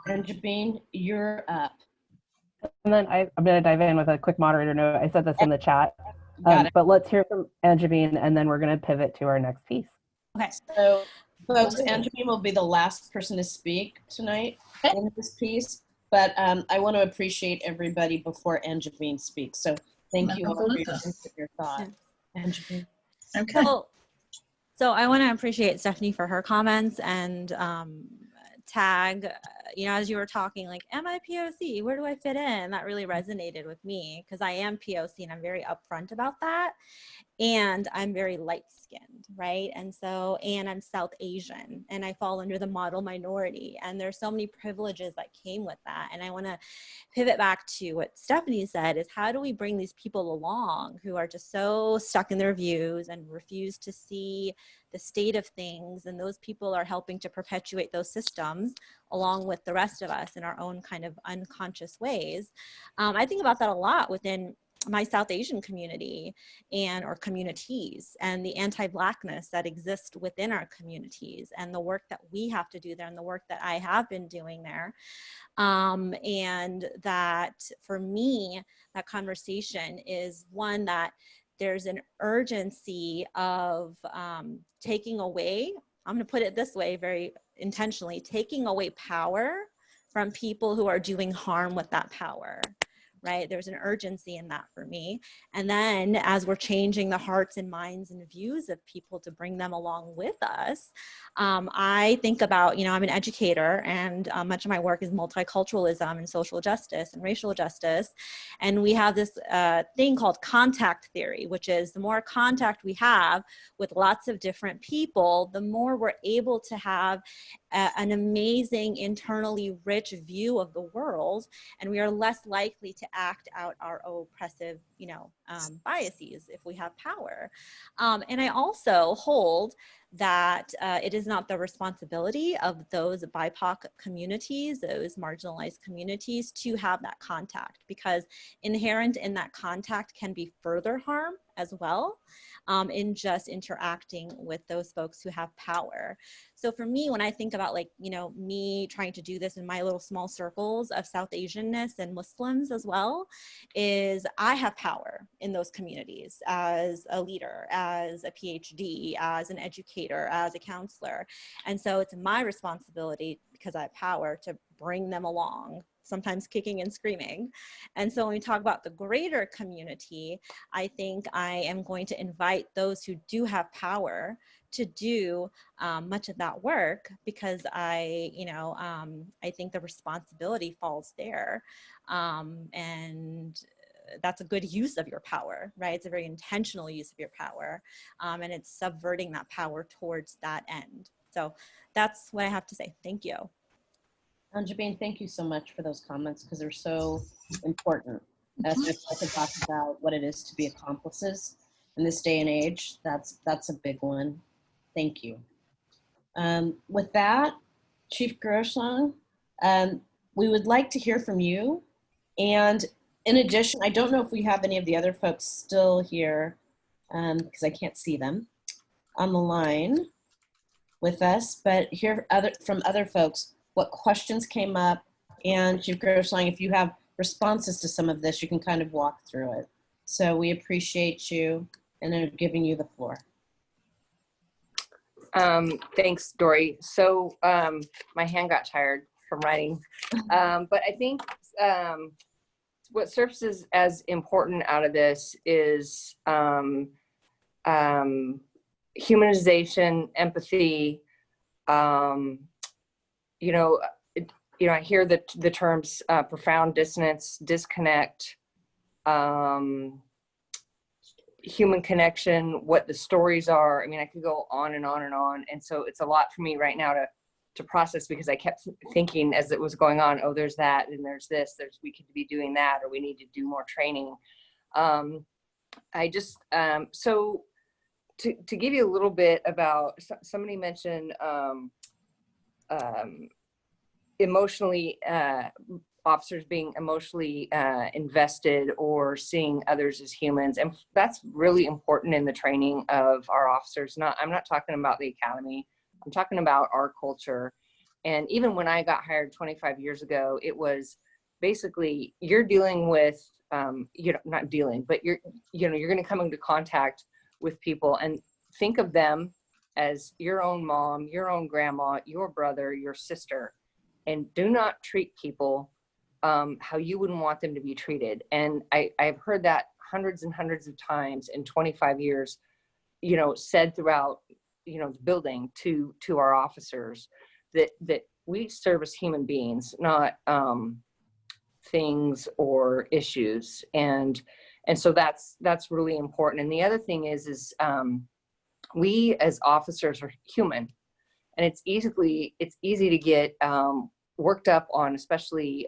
Anjabeen, you're up. And then I'm going to dive in with a quick moderator note. I said this in the chat, but let's hear from Anjabeen, and then we're going to pivot to our next piece. Okay. So, folks, Anjabeen will be the last person to speak tonight in this piece, but I want to appreciate everybody before Anjabeen speaks. So thank you all for your thought. Anjabeen. Okay. So I want to appreciate Stephanie for her comments and tag, you know, as you were talking, like, am I POC? Where do I fit in? That really resonated with me because I am POC and I'm very upfront about that. And I'm very light-skinned, right? And so, and I'm South Asian, and I fall under the model minority. And there's so many privileges that came with that. And I want to pivot back to what Stephanie said, is how do we bring these people along who are just so stuck in their views and refuse to see the state of things, and those people are helping to perpetuate those systems along with the rest of us in our own kind of unconscious ways. I think about that a lot within my South Asian community and or communities, and the anti-Blackness that exists within our communities, and the work that we have to do there, and the work that I have been doing there. And that for me, that conversation is one that there's an urgency of taking away, I'm going to put it this way very intentionally, taking away power from people who are doing harm with that power. Right? There's an urgency in that for me. And then as we're changing the hearts and minds and views of people to bring them along with us, I think about, you know, I'm an educator, and much of my work is multiculturalism and social justice and racial justice. And we have this thing called contact theory, which is the more contact we have with lots of different people, the more we're able to have an amazing, internally rich view of the world, and we are less likely to act out our oppressive, you know, biases if we have power. And I also hold that it is not the responsibility of those BIPOC communities, those marginalized communities, to have that contact, because inherent in that contact can be further harm as well, in just interacting with those folks who have power. So for me, when I think about, like, you know, me trying to do this in my little small circles of South Asianness and Muslims as well, is I have power in those communities as a leader, as a PhD, as an educator, as a counselor. And so it's my responsibility, because I have power, to bring them along sometimes kicking and screaming. And so when we talk about the greater community, I think I am going to invite those who do have power to do much of that work, because I think the responsibility falls there. And that's a good use of your power, right? It's a very intentional use of your power, and it's subverting that power towards that end. So that's what I have to say. Thank you. Anjabeen, thank you so much for those comments, because they're so important. As we talk about what it is to be accomplices in this day and age, that's a big one. Thank you. With that, Chief Groshong, we would like to hear from you. And in addition, I don't know if we have any of the other folks still here, because I can't see them on the line with us, but hear from other folks what questions came up. And Chief Groshong, if you have responses to some of this, you can kind of walk through it. So we appreciate you and are giving you the floor. Thanks, Dori. So my hand got tired from writing, but I think what surfaces as important out of this is humanization, empathy. I hear the terms profound dissonance, disconnect, human connection, what the stories are. I mean, I could go on and on and on. And so it's a lot for me right now to process, because I kept thinking as it was going on, oh, there's that, and there's this, we could be doing that, or we need to do more training. So to give you a little bit about, somebody mentioned emotionally, officers being emotionally invested or seeing others as humans. And that's really important in the training of our officers. I'm not talking about the academy. I'm talking about our culture. And even when I got hired 25 years ago, it was basically, you're dealing with, not dealing, but you're going to come into contact with people and think of them as your own mom, your own grandma, your brother, your sister, and do not treat people how you wouldn't want them to be treated. And I've heard that hundreds and hundreds of times in 25 years, said throughout, the building to our officers, that we serve as human beings, not things or issues. And so that's really important. And the other thing is we as officers are human, and it's easy to get worked up on, especially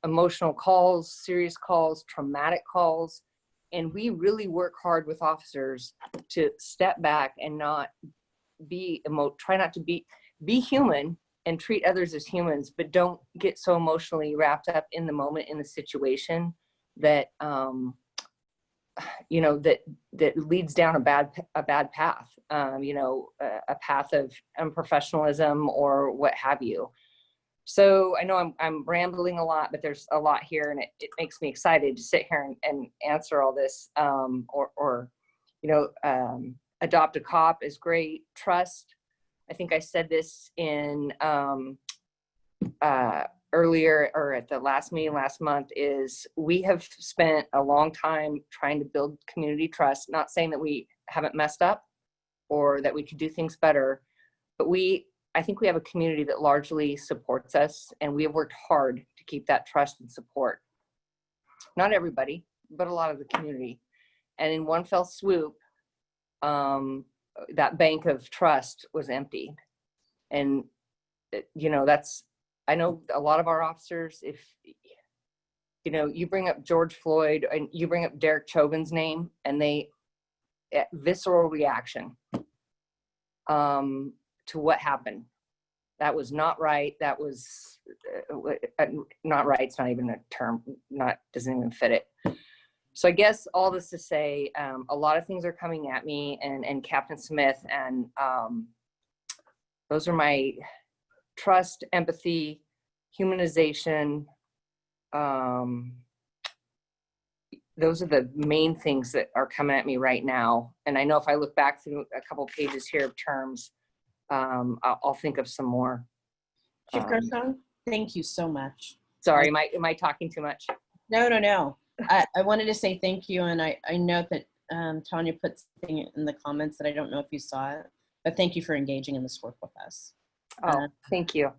emotional calls, serious calls, traumatic calls. And we really work hard with officers to step back and not try not to be human and treat others as humans, but don't get so emotionally wrapped up in the moment, in the situation, that that leads down a bad path, a path of unprofessionalism or what have you. So I know I'm rambling a lot, but there's a lot here, and it makes me excited to sit here and answer all this. Adopt a cop is great. Trust. I think I said this in earlier, or at the last meeting last month, is we have spent a long time trying to build community trust. Not saying that we haven't messed up or that we could do things better, but I think we have a community that largely supports us, and we have worked hard to keep that trust and support. Not everybody, but a lot of the community. And in one fell swoop, that bank of trust was emptied. And, I know a lot of our officers, if, you bring up George Floyd and you bring up Derek Chauvin's name, and visceral reaction to what happened. That was not right. That was not right. It's not even a term, doesn't even fit it. So I guess all this to say, a lot of things are coming at me and Captain Smith, and those are my trust, empathy, humanization. Those are the main things that are coming at me right now. And I know if I look back through a couple pages here of terms, I'll think of some more. Chief Groshong? thank you so much. Sorry, am I talking too much? No. I wanted to say thank you, and I know that Tanya put something in the comments that I don't know if you saw it, but thank you for engaging in this work with us. Oh, thank you.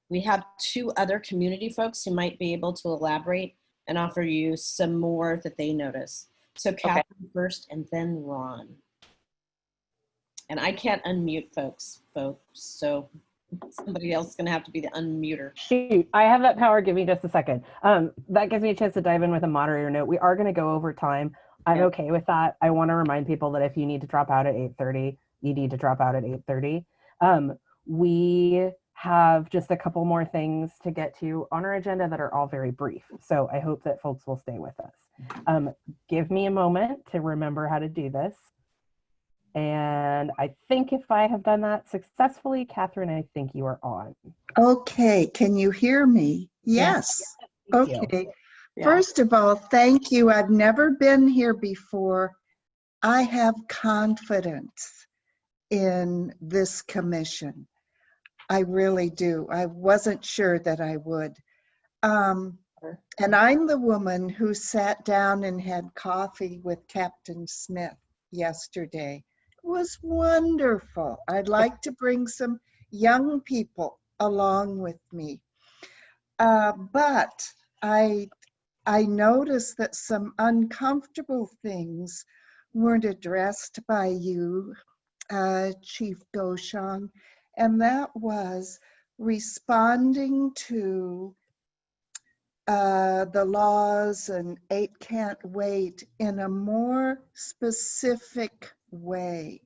We have 2 other community folks who might be able to elaborate and offer you some more that they notice. So Catherine first, and then Ron. And I can't unmute folks, so somebody else is gonna have to be the unmuter. Shoot, I have that power. Give me just a second. That gives me a chance to dive in with a moderator note. We are going to go over time. I'm okay with that. I want to remind people that if you need to drop out at 8:30, you need to drop out at 8:30. We have just a couple more things to get to on our agenda that are all very brief. So I hope that folks will stay with us. Give me a moment to remember how to do this. And I think if I have done that successfully, Catherine, I think you are on. Okay, can you hear me? Yes. Okay. First of all, thank you. I've never been here before. I have confidence in this commission. I really do. I wasn't sure that I would. And I'm the woman who sat down and had coffee with Captain Smith yesterday. It was wonderful. I'd like to bring some young people along with me. But I noticed that some uncomfortable things weren't addressed by you, Chief Groshong, and that was responding to the laws and 8 can't wait in a more specific way.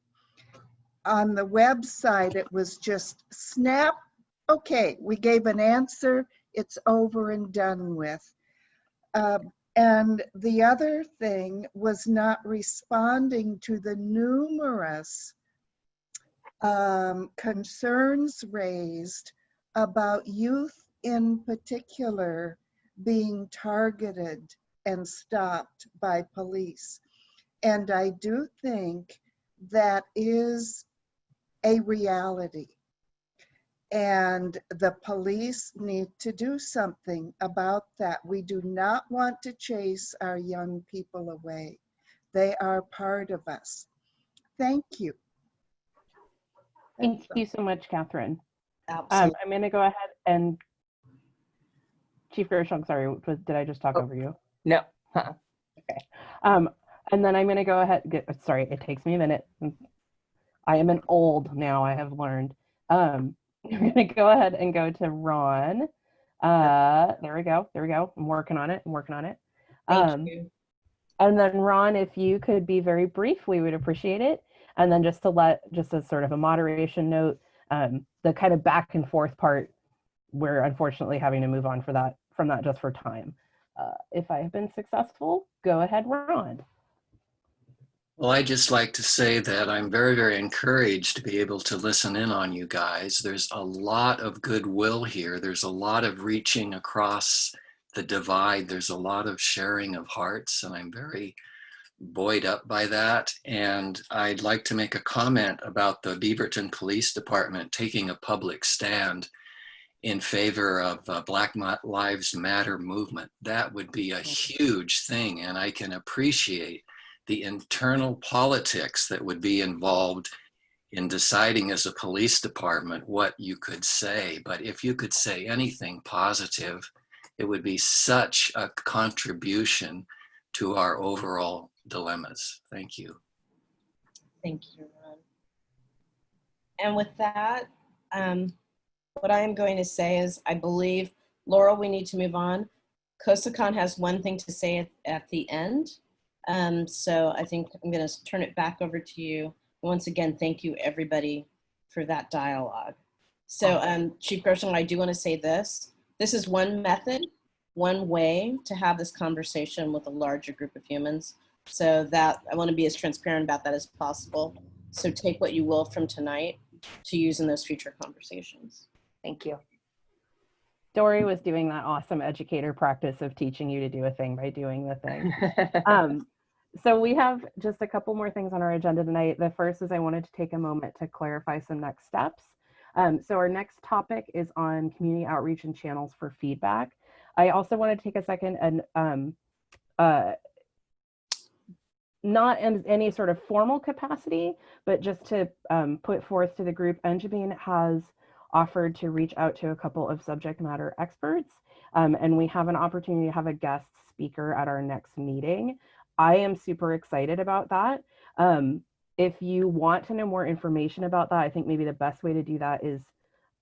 On the website, it was just snap. Okay, we gave an answer. It's over and done with. And the other thing was not responding to the numerous concerns raised about youth in particular being targeted and stopped by police. And I do think that is a reality. And the police need to do something about that. We do not want to chase our young people away. They are part of us. Thank you. Thank you so much, Catherine. Absolutely. I'm going to go ahead and Chief Groshong, sorry, did I just talk over you? No. Okay. And then I'm going to go ahead. Sorry, it takes me a minute. I am an old now, I have learned. I'm going to go ahead and go to Ron. There we go. I'm working on it. Thank you. And then Ron, if you could be very brief, we would appreciate it. And then just as sort of a moderation note, the kind of back and forth part, we're unfortunately having to move on from that just for time. If I have been successful, go ahead, Ron. Well, I'd just like to say that I'm very, very encouraged to be able to listen in on you guys. There's a lot of goodwill here. There's a lot of reaching across the divide. There's a lot of sharing of hearts, and I'm very buoyed up by that. And I'd like to make a comment about the Beaverton Police Department taking a public stand in favor of Black Lives Matter movement. That would be a huge thing, and I can appreciate the internal politics that would be involved in deciding as a police department what you could say. But if you could say anything positive, it would be such a contribution to our overall dilemmas. Thank you. Thank you, Ron. And with that, what I am going to say is I believe, Laurel, we need to move on. Kosakan has one thing to say at the end. So I think I'm going to turn it back over to you. Once again, thank you everybody for that dialogue. So Chief Groshong, I do want to say this. This is one method, one way to have this conversation with a larger group of humans. So that I want to be as transparent about that as possible. So take what you will from tonight to use in those future conversations. Thank you. Dori was doing that awesome educator practice of teaching you to do a thing by doing the thing. So we have just a couple more things on our agenda tonight. The first is I wanted to take a moment to clarify some next steps. So our next topic is on community outreach and channels for feedback. I also want to take a second and not in any sort of formal capacity, but just to put forth to the group, Anjabeen has offered to reach out to a couple of subject matter experts, and we have an opportunity to have a guest speaker at our next meeting. I am super excited about that. If you want to know more information about that, I think maybe the best way to do that is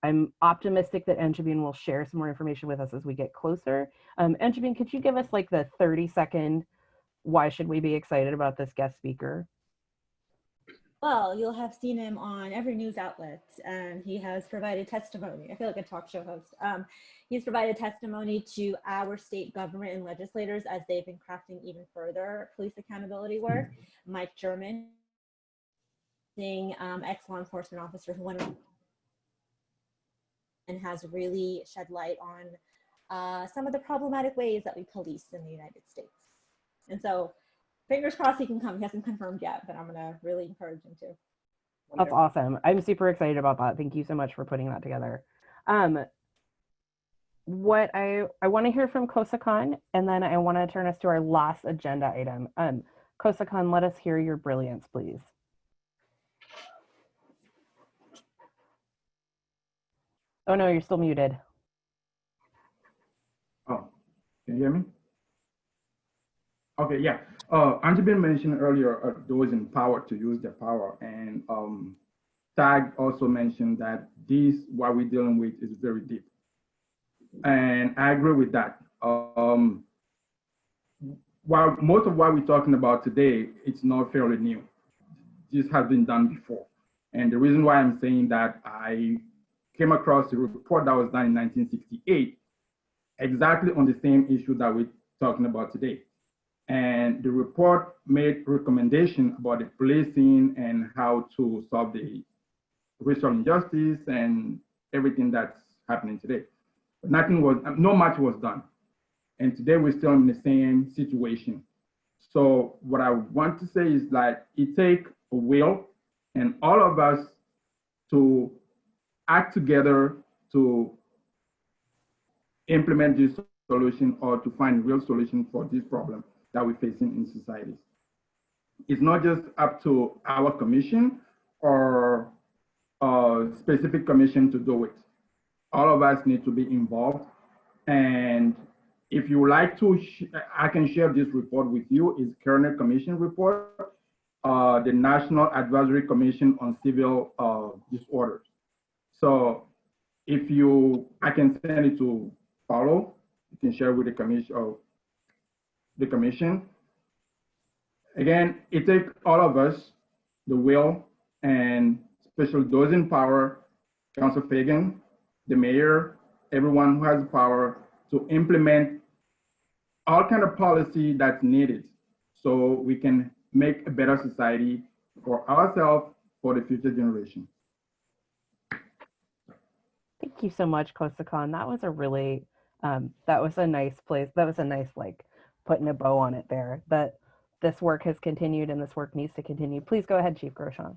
I'm optimistic that Anjabeen will share some more information with us as we get closer. Anjabeen, could you give us like the 30-second, why should we be excited about this guest speaker? Well, you'll have seen him on every news outlet, and he has provided testimony. I feel like a talk show host. He's provided testimony to our state government and legislators as they've been crafting even further police accountability work. Mike German, ex-law enforcement officer who went on and has really shed light on some of the problematic ways that we police in the United States. And so fingers crossed he can come. He hasn't confirmed yet, but I'm gonna really encourage him to. That's awesome. I'm super excited about that. Thank you so much for putting that together. What I want to hear from Kosa-Khan, and then I want to turn us to our last agenda item. Kosa-Khan, let us hear your brilliance, please. Oh no, you're still muted. Oh, can you hear me? Okay, yeah. Anjabeen mentioned earlier those in power to use their power, and Tag also mentioned that what we're dealing with is very deep, and I agree with that. While most of what we're talking about today, it's not fairly new. This has been done before, and the reason why I'm saying that, I came across a report that was done in 1968, exactly on the same issue that we're talking about today. And the report made recommendation about the policing and how to solve the racial injustice and everything that's happening today. But no much was done. And today we're still in the same situation. So what I want to say is that it takes a will and all of us to act together to implement this solution or to find a real solution for this problem that we're facing in society. It's not just up to our commission or a specific commission to do it. All of us need to be involved. And if you would like to, I can share this report with you. It's Kerner Commission report, the National Advisory Commission on Civil Disorders. So if I can send it to Paolo, you can share with the commission. Again, it takes all of us, the will, and especially those in power, Councilor Fagin, the mayor, everyone who has power to implement all kind of policy that's needed so we can make a better society for ourselves, for the future generation. Thank you so much, Kosa-Khan. That was a really, that was a nice place. That was a nice, like, putting a bow on it there. That this work has continued and this work needs to continue. Please go ahead, Chief Groshong.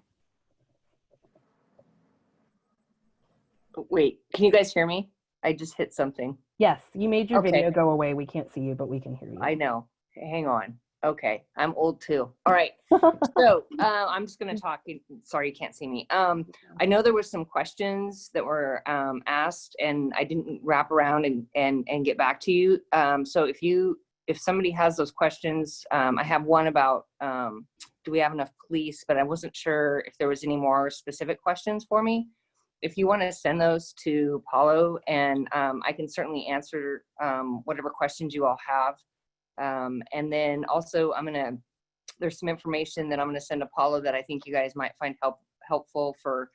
Wait, can you guys hear me? I just hit something. Yes, you made your Okay. video go away. We can't see you, but we can hear you. I know. Hang on. Okay, I'm old too. All right. So I'm just going to talk. Sorry, you can't see me. I know there were some questions that were asked, and I didn't wrap around and get back to you. So if somebody has those questions, I have one about do we have enough police, but I wasn't sure if there was any more specific questions for me. If you want to send those to Paolo, and I can certainly answer whatever questions you all have. And then also there's some information that I'm going to send to Paolo that I think you guys might find helpful for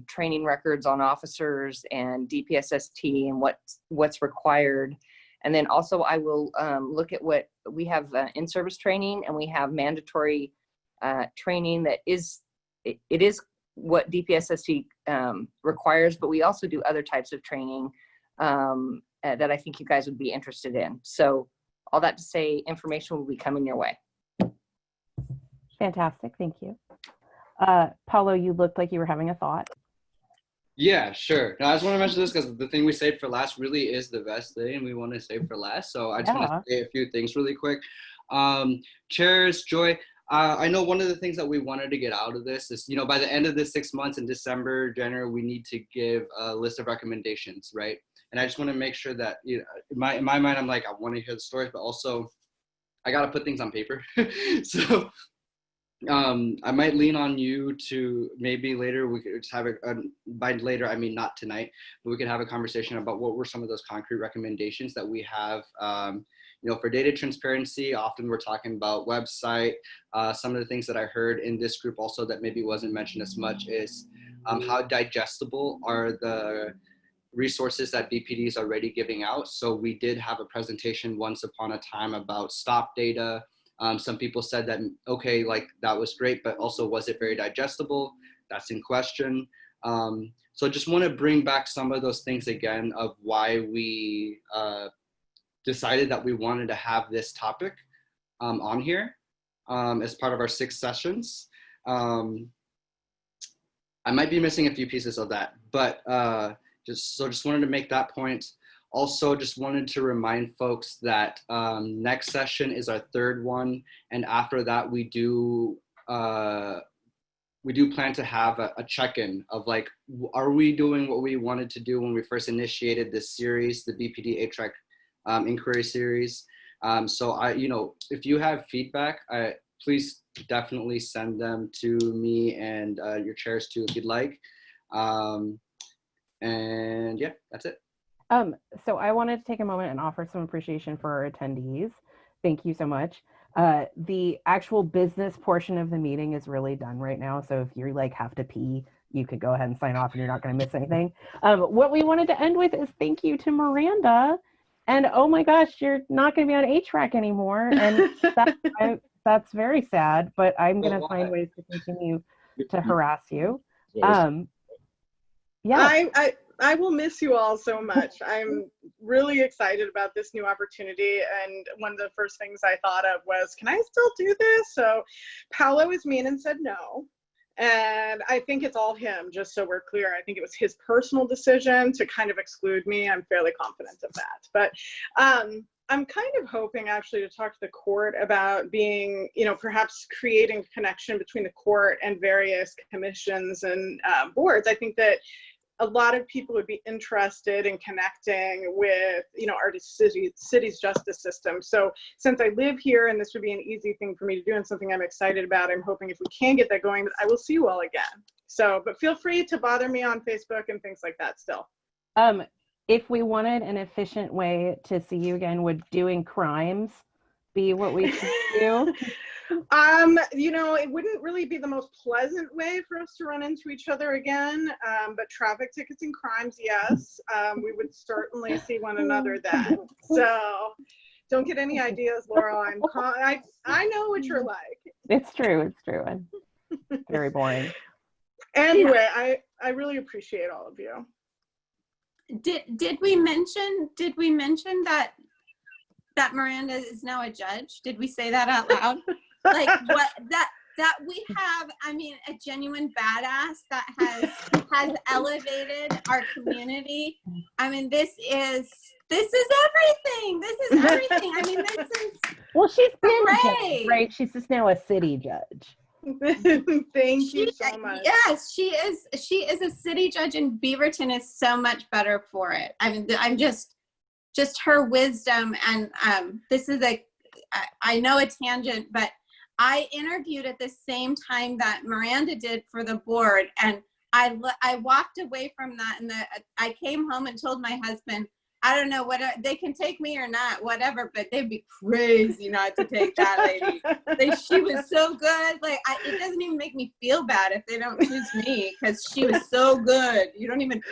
training records on officers and DPSST and what's required. And then also I will look at what we have in-service training, and we have mandatory training that is what DPSST requires, but we also do other types of training that I think you guys would be interested in. So all that to say, information will be coming your way. Fantastic, thank you. Paolo, you looked like you were having a thought. Yeah, sure. No, I just want to mention this because the thing we saved for last really is the best thing, and we want to save for last. So I just want to say a few things really quick. Chairs, Joy, I know one of the things that we wanted to get out of this is, by the end of the 6 months in December, January, we need to give a list of recommendations, right? And I just want to make sure that, in my mind, I'm like, I want to hear the stories, but also I got to put things on paper. So I might lean on you to maybe later we could just have by later, I mean not tonight, but we could have a conversation about what were some of those concrete recommendations that we have. For data transparency, often we're talking about website. Some of the things that I heard in this group also that maybe wasn't mentioned as much is how digestible are the resources that BPD is already giving out. So we did have a presentation once upon a time about stop data. Some people said that, okay, like that was great, but also was it very digestible? That's in question. So just want to bring back some of those things again of why we decided that we wanted to have this topic on here as part of our 6 sessions. I might be missing a few pieces of that, but just wanted to make that point. Also, just wanted to remind folks that next session is our 3rd one, and after that, we do plan to have a check-in of like, are we doing what we wanted to do when we first initiated this series, the BPD HREC inquiry series? So if you have feedback, please definitely send them to me and your chairs too, if you'd like. And yeah, that's it. So I wanted to take a moment and offer some appreciation for our attendees. Thank you so much. The actual business portion of the meeting is really done right now. So if you like have to pee, you could go ahead and sign off and you're not going to miss anything. What we wanted to end with is thank you to Miranda. And oh my gosh, you're not going to be on HREC anymore. And that's very sad, but I'm going to find ways to continue to harass you. Yeah. I will miss you all so much. I'm really excited about this new opportunity. And one of the first things I thought of was, can I still do this? So Paolo was mean and said no. And I think it's all him, just so we're clear. I think it was his personal decision to kind of exclude me. I'm fairly confident of that. But I'm kind of hoping actually to talk to the court about being, perhaps creating a connection between the court and various commissions and boards. I think that a lot of people would be interested in connecting with, our city's justice system. So since I live here and this would be an easy thing for me to do and something I'm excited about, I'm hoping if we can get that going, I will see you all again. So, but feel free to bother me on Facebook and things like that still. If we wanted an efficient way to see you again, would doing crimes be what we should do? It wouldn't really be the most pleasant way for us to run into each other again, but traffic tickets and crimes, yes, we would certainly see one another then. So don't get any ideas, Laurel. I know what you're like. It's true. And very boring. Anyway, I really appreciate all of you. Did we mention that Miranda is now a judge? Did we say that out loud? Like what that we have, a genuine badass that has elevated our community. This is everything. This is everything. This is well, she's been judge, right? She's just now a city judge. Thank you so much. Yes, she is a city judge, and Beaverton is so much better for it. I'm just her wisdom, and this is I know a tangent, but I interviewed at the same time that Miranda did for the board, and I walked away from that, and I came home and told my husband, I don't know what they can take me or not, whatever, but they'd be crazy not to take that lady. She was so good. It doesn't even make me feel bad if they don't choose me, because she was so good. You don't even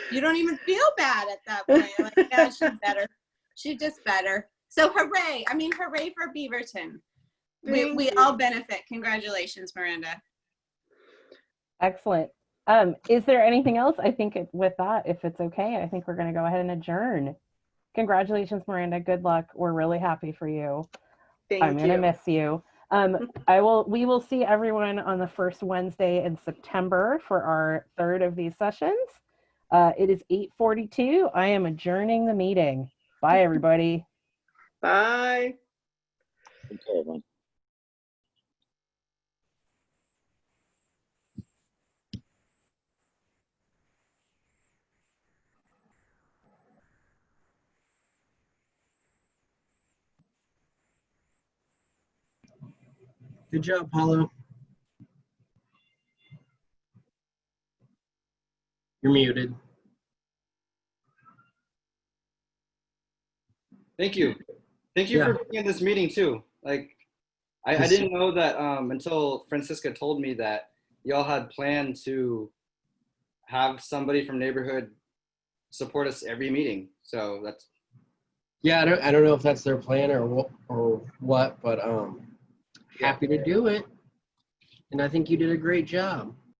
feel bad at that point. Yeah, she's better. She's just better. So hooray! Hooray for Beaverton. We all benefit. Congratulations, Miranda. Excellent. Is there anything else? I think with that, if it's okay, I think we're going to go ahead and adjourn. Congratulations, Miranda. Good luck. We're really happy for you. I'm going to miss you. We will see everyone on the first Wednesday in September for our 3rd of these sessions. It is 8:42. I am adjourning the meeting. Bye, everybody. Bye. Take care, everyone. Good job, Paolo. You're muted. Thank you. Thank you Yeah. for being in this meeting too. Like, I didn't know that until Francisca told me that y'all had planned to have somebody from neighborhood support us every meeting. So that's. Yeah, I don't know if that's their plan or what, but happy to do it. And I think you did a great job.